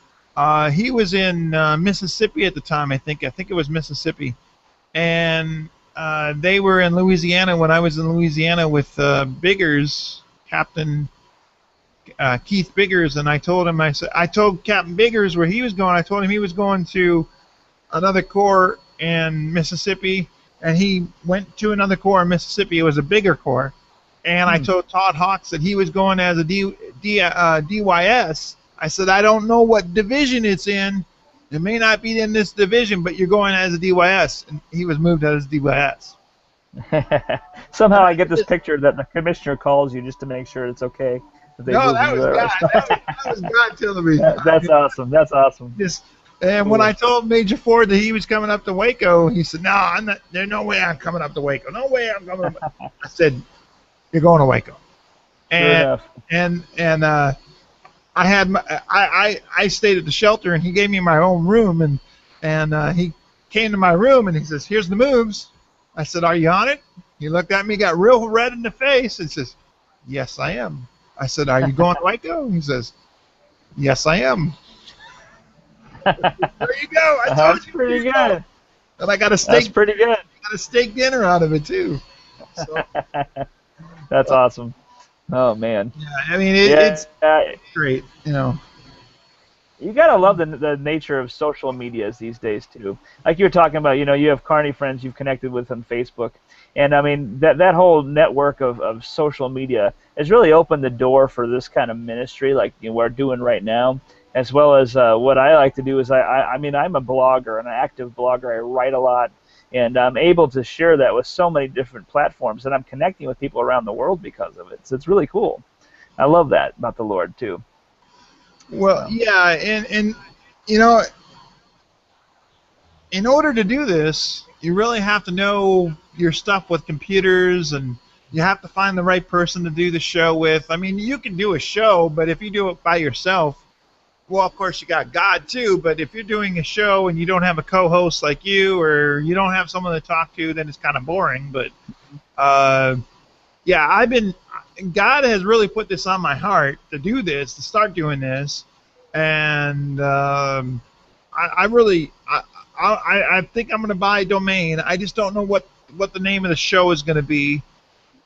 He was in Mississippi at the time, I think. I think it was Mississippi. And they were in Louisiana when I was in Louisiana with Biggers, Captain Keith Biggers, and I told him, I told Captain Biggers where he was going. I told him he was going to another corps in Mississippi, and he went to another corps in Mississippi. It was a bigger corps. And I told Todd Hawks that he was going as a DYS. I said, I don't know what division it's in. It may not be in this division, but you're going as a DYS. And he was moved as DYS. Somehow I get this picture that the commissioner calls you just to make sure it's okay. No, that was God. That was God telling me. That's awesome. That's awesome. And when I told Major Ford that he was coming up to Waco, he said, "No, I'm not. There's no way I'm coming up to Waco. No way I'm coming up." I said, "You're going to Waco." And I had I stayed at the shelter, and he gave me my own room, and he came to my room and he says, "Here's the moves." I said, "Are you on it?" He looked at me, got real red in the face, and says, "Yes, I am." I said, "Are you going to Waco?" He says, "Yes, I am." There you go. I told That's you. pretty good. And I got a steak. That's pretty good. Got a steak dinner out of it too. So, that's awesome. Oh man. Yeah, I mean it's great. You know. You gotta love the nature of social medias these days too. Like you were talking about, you have Carney friends you've connected with on Facebook, and I mean that whole network of social media has really opened the door for this kind of ministry, like we're doing right now, as well as what I like to do is I mean I'm a blogger, an active blogger. I write a lot, and I'm able to share that with so many different platforms, and I'm connecting with people around the world because of it. So it's really cool. I love that about the Lord too. Well, yeah, and in order to do this, you really have to know your stuff with computers, and you have to find the right person to do the show with. I mean, you can do a show, but if you do it by yourself, well, of course you got God too, but if you're doing a show and you don't have a co-host like you, or you don't have someone to talk to, then it's kind of boring. But yeah, God has really put this on my heart to do this, to start doing this, and I think I'm going to buy a domain. I just don't know what the name of the show is going to be.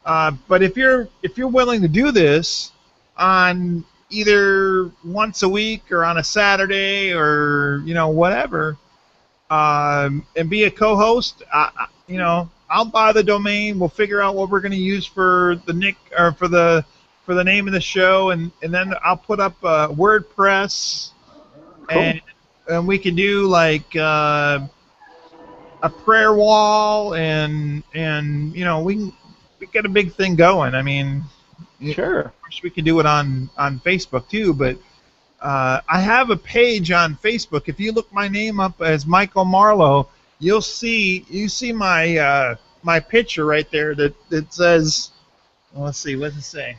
But if you're willing to do this on either once a week or on a Saturday or whatever, and be a co-host, I'll buy the domain. We'll figure out what we're going to use for the for the name of the show, and then I'll put up WordPress, cool. and we can do like a prayer wall, and we get a big thing going. I mean, sure. Of course we can do it on Facebook too, but I have a page on Facebook. If you look my name up as Michael Marlowe, you see my my picture right there that says, well, let's see, what does it say?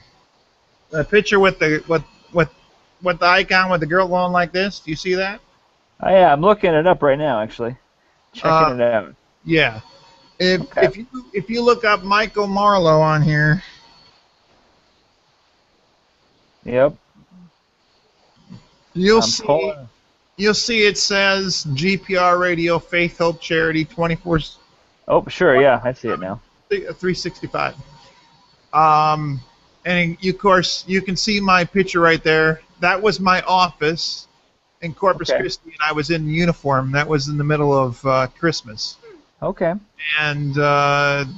The picture with the icon with the girl going like this. Do you see that? Oh yeah, I'm looking it up right now actually. Checking it out. Yeah. If you look up Michael Marlowe on here. Yep. You'll see it says GPR Radio, Faith, Hope, Charity, 24. Oh, sure, yeah, I see it now. 365. And of course, you can see my picture right there. That was my office in Corpus Christi, and I was in uniform. That was in the middle of Christmas. Okay. And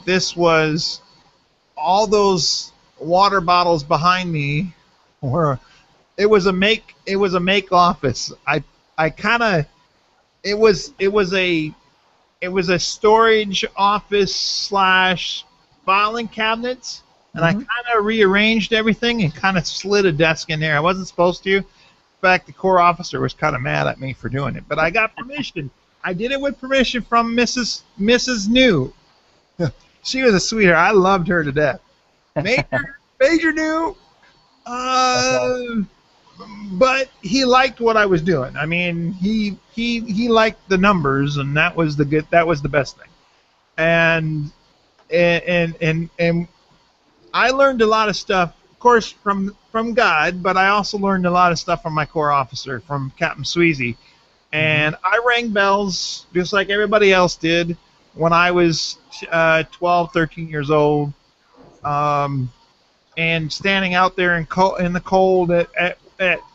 this was all those water bottles behind me. It was a make office. It was a storage office / filing cabinets, and I kind of rearranged everything and kind of slid a desk in there. I wasn't supposed to. In fact, the corps officer was kind of mad at me for doing it, but I got permission. I did it with permission from Mrs. New. She was a sweetheart. I loved her to death. Major New. But he liked what I was doing. I mean, he liked the numbers, and that was the best thing. And I learned a lot of stuff, of course, from God, but I also learned a lot of stuff from my corps officer, from Captain Sweezy. And I rang bells just like everybody else did when I was 12, 13 years old, and standing out there in the cold at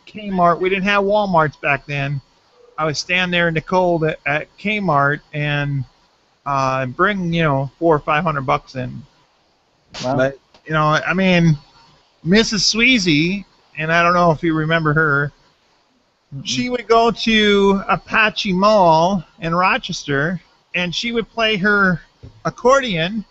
Kmart. We didn't have Walmarts back then. I would stand there in the cold at Kmart and bring, $400 or $500 in. Wow. But I mean, Mrs. Sweezy, and I don't know if you remember her. She would go to Apache Mall in Rochester, and she would play her accordion,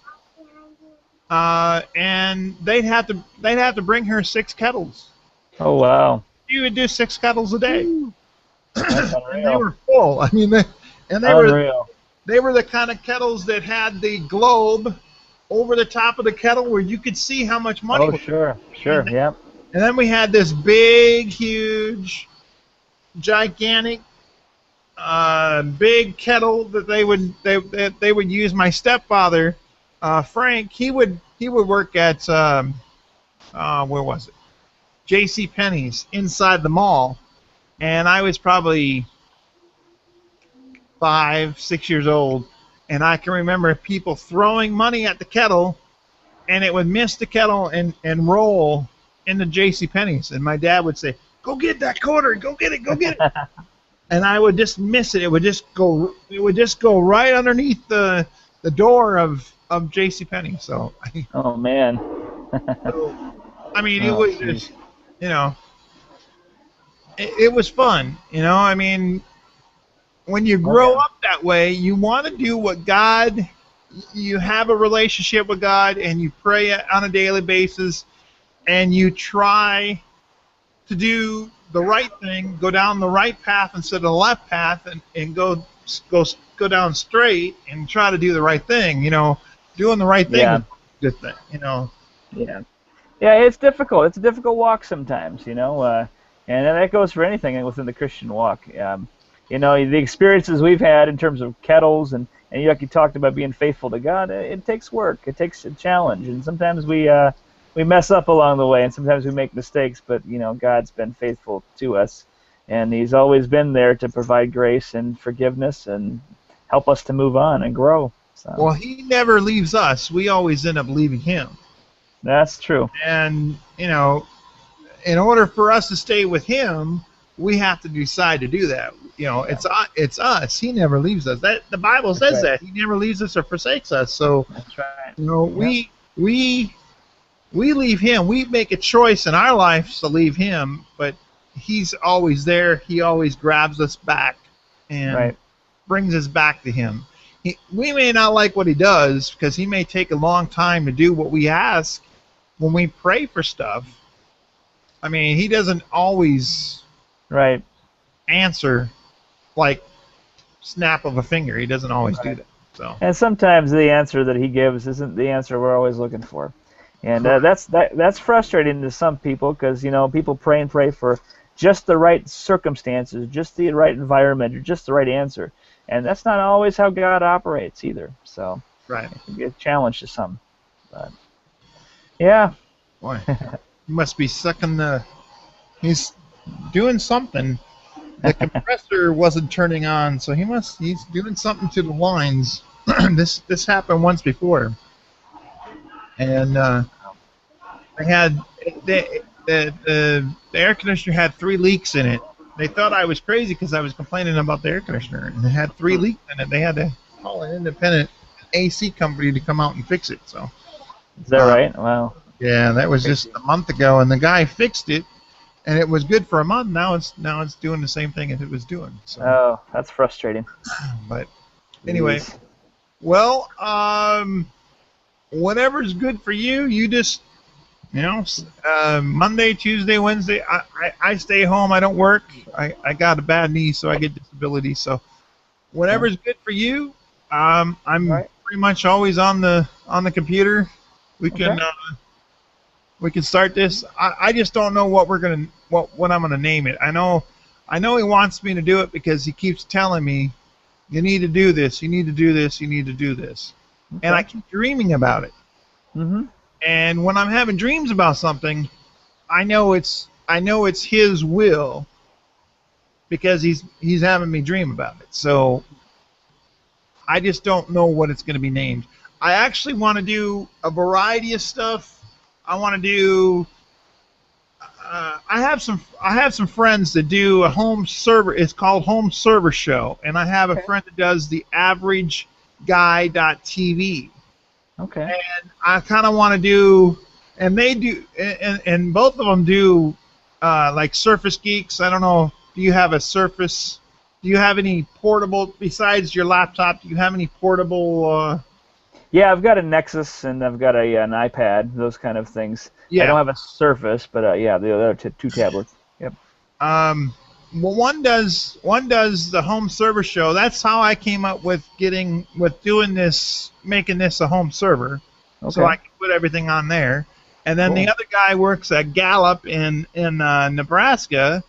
and they'd have to bring her 6 kettles. Oh wow! She would do 6 kettles a day. That's And unreal. they were full. I mean, they Unreal. were the kind of kettles that had the globe over the top of the kettle where you could see how much money. Oh was. sure, yep. And then we had this big, huge, gigantic, big kettle that they would use. My stepfather, Frank, he would work at where was it? J.C. Penney's inside the mall, and I was probably 5, 6 years old, and I can remember people throwing money at the kettle, and it would miss the kettle and roll into J.C. Penney's, and my dad would say, "Go get that quarter! Go get it! Go get it!" And I would just miss it. It would just go right underneath the door of J.C. Penney. So. Oh man. I mean, it was just, it was fun. I mean, when you grow up that way, you want to do what God. You have a relationship with God, and you pray on a daily basis, and you try to do the right thing, go down the right path instead of the left path, and go down straight and try to do the right thing. Doing the right thing is a good thing. Yeah. Yeah, it's difficult. It's a difficult walk sometimes, and that goes for anything within the Christian walk. The experiences we've had in terms of kettles and like you talked about being faithful to God, it takes work. It takes a challenge, and sometimes we mess up along the way, and sometimes we make mistakes, but God's been faithful to us, and He's always been there to provide grace and forgiveness and help us to move on and grow. So. Well, He never leaves us. We always end up leaving Him. That's true. And in order for us to stay with Him, we have to decide to do that. It's us. He never leaves us. That the Bible says that He never leaves us or forsakes us. So that's right. We leave Him. We make a choice in our lives to leave Him, but He's always there. He always grabs us back and brings us back to Him. We may not like what He does because He may take a long time to do what we ask when we pray for stuff. I mean, He doesn't always answer like snap of a finger. He doesn't always do that. So. And sometimes the answer that He gives isn't the answer we're always looking for. And that's frustrating to some people because, people pray and pray for just the right circumstances, just the right environment, or just the right answer. And that's not always how God operates either. So it can be a challenge to some. But, yeah. Boy, he must be sucking he's doing something. The compressor wasn't turning on, so he's doing something to the lines. This happened once before. And the air conditioner had 3 leaks in it. They thought I was crazy because I was complaining about the air conditioner, and it had 3 leaks in it. They had to call an independent AC company to come out and fix it. So. Is that right? Wow. Yeah, that was just a month ago, and the guy fixed it, and it was good for a month. Now it's doing the same thing as it was doing. So. Oh, that's frustrating. But anyway, well, whatever's good for you, you just You know, Monday, Tuesday, Wednesday, I stay home. I don't work. I got a bad knee, so I get disability. So whatever's good for you. I'm Right. pretty much always on the computer. We can Okay. we can start this. I just don't know what I'm gonna name it. I know he wants me to do it because he keeps telling me you need to do this, you need to do this, you need to do this, and I Okay. keep dreaming about it. Mhm. And when I'm having dreams about something, I know it's his will because he's having me dream about it. So I just don't know what it's going to be named. I actually want to do a variety of stuff. I want to do. I have some friends that do a home server. It's called Home Server Show, and I have a Okay. friend that does the Average Guy.tv. Okay. And I kind of want to do, and they do, and both of them do, like Surface Geeks. I don't know. Do you have a Surface? Do you have any portable besides your laptop? Do you have any portable? Yeah, I've got a Nexus and I've got an iPad, those kind of things. I Yeah. don't have a Surface, but yeah, the other two tablets. Yep. Well, one does the home server show. That's how I came up with doing this, making this a home server, so Okay. I can put everything on there. And then the Cool. other guy works at Gallup in Nebraska,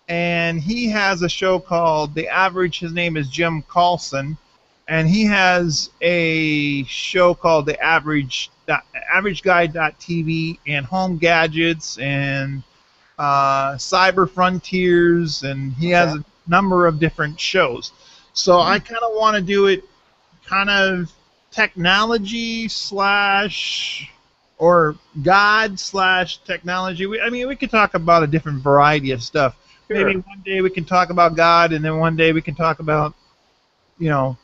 and he has a show called The Average. His name is Jim Carlson, and he has a show called The Average Guy.tv and Home Gadgets and Cyber Frontiers, and he has Okay. a number of different shows. So I Hmm. kind of want to do it kind of technology slash or God slash technology. I mean, we could talk about a different variety of stuff. Maybe Sure. one day we can talk about God, and then one day we can talk about, you know,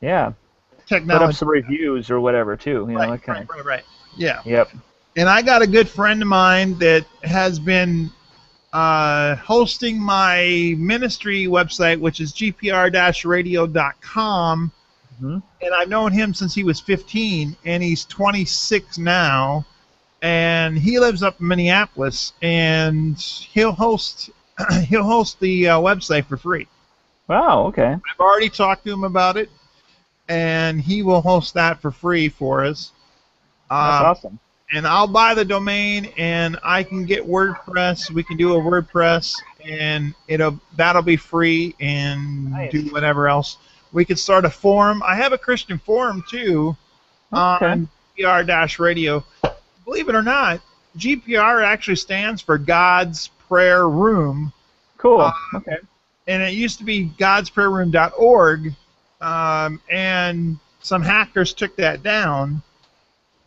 Yeah. Put up technology. some reviews or whatever too. Right, That kind of. right. Yeah. Yep. And I got a good friend of mine that has been hosting my ministry website, which is gpr-radio.com. Hmm. And I've known him since he was 15, and he's 26 now. And he lives up in Minneapolis, and he'll host he'll host the website for free. Wow. Okay. I've already talked to him about it, and he will host that for free for us. That's Um, awesome. and I'll buy the domain, and I can get WordPress. We can do a WordPress, and that'll be free, and do Nice. whatever else. We could start a forum. I have a Christian forum too Okay. on GPR-radio. Believe it or not, GPR actually stands for God's Prayer Room, uh, Cool. Okay. and it used to be godsprayerroom.org, and some hackers took that down.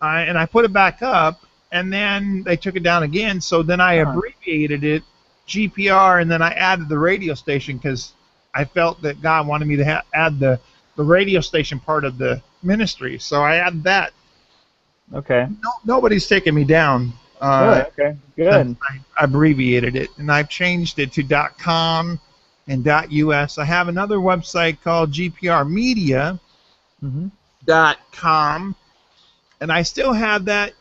And I put it back up, and then they took it down again. So then I Huh. abbreviated it, GPR, and then I added the radio station because I felt that God wanted me to add the radio station part of the ministry. So I added that. Okay. Nobody's taken me down Really? Okay. since Good. I abbreviated it, and I've changed it to .com and .us. I have another website called gprmedia.com, Hmm. and I still have that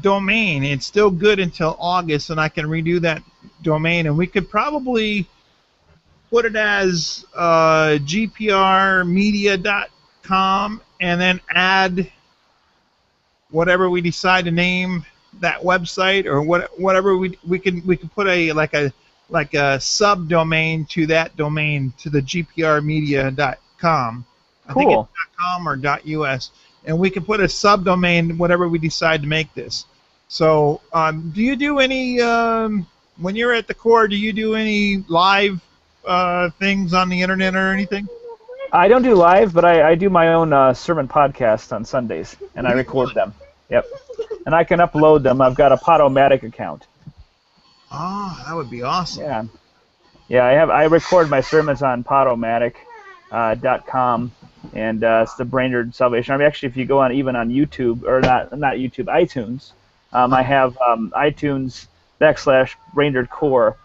domain. It's still good until August, and I can redo that domain, and we could probably put it as gprmedia.com and then add whatever we decide to name that website, or whatever we can put a subdomain to that domain, to the gprmedia.com. I think it's Cool. .com or .us, and we can put a subdomain whatever we decide to make this. So, do you do any when you're at the core? Do you do any live things on the internet or anything? I don't do live, but I do my own sermon podcast on Sundays, and I Do you record really? them. Yep. And I can upload them. I've got a Podomatic account. Oh, that would be awesome. Yeah. Yeah, I record my sermons on Podomatic.com, and it's the Brainerd Salvation Army. Actually, if you go on even on YouTube, or not YouTube, iTunes, I have iTunes /Brainerd Core,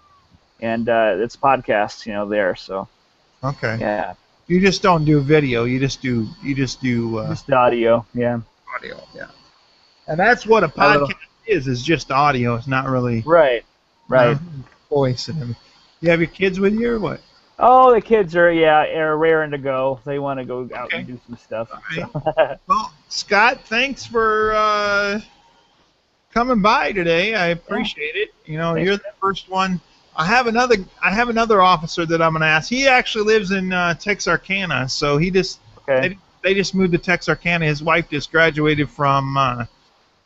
and it's podcasts, there. So Okay. yeah, You just don't do video. You just do just audio. Yeah. audio. Yeah. And that's what a A little. podcast is just audio. It's not really Right. Right. voice and everything. You have your kids with you or what? Oh, the kids are raring to go. They want to go out Okay. and do some stuff. All right. So. Well, Scott, thanks for coming by today. I appreciate it. You know, Thanks. you're the first one. I have another officer that I'm going to ask. He actually lives in Texarkana, so Okay. they just moved to Texarkana. His wife just graduated from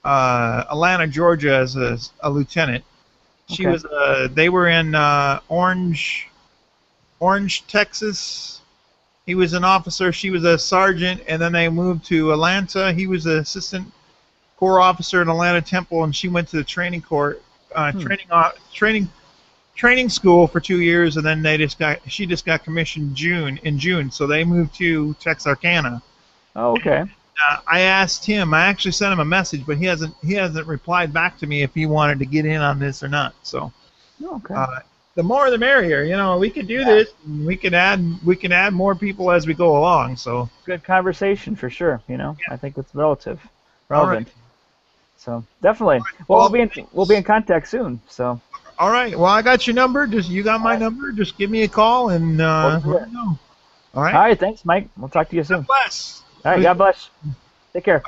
Atlanta, Georgia, as a lieutenant. She Okay. was. They were in Orange, Texas. He was an officer. She was a sergeant, and then they moved to Atlanta. He was an assistant corps officer in Atlanta Temple, and she went to the training corps, training school for 2 years, and then she just got commissioned in June. So they moved to Texarkana. Oh, okay. I asked him. I actually sent him a message, but he hasn't replied back to me if he wanted to get in on this or not. So, Okay. the more the merrier. You know, we could do this. And we can add more people as we go along. So Good conversation for sure. You know, Yeah. I think it's relevant. All right. So definitely. Well, we'll be in contact soon. So. all right. Well, I got your number. You got my number. Just give me a call and let me know. All right. All right. Thanks, Mike. We'll talk to you soon. God bless. All right. God bless. Take care.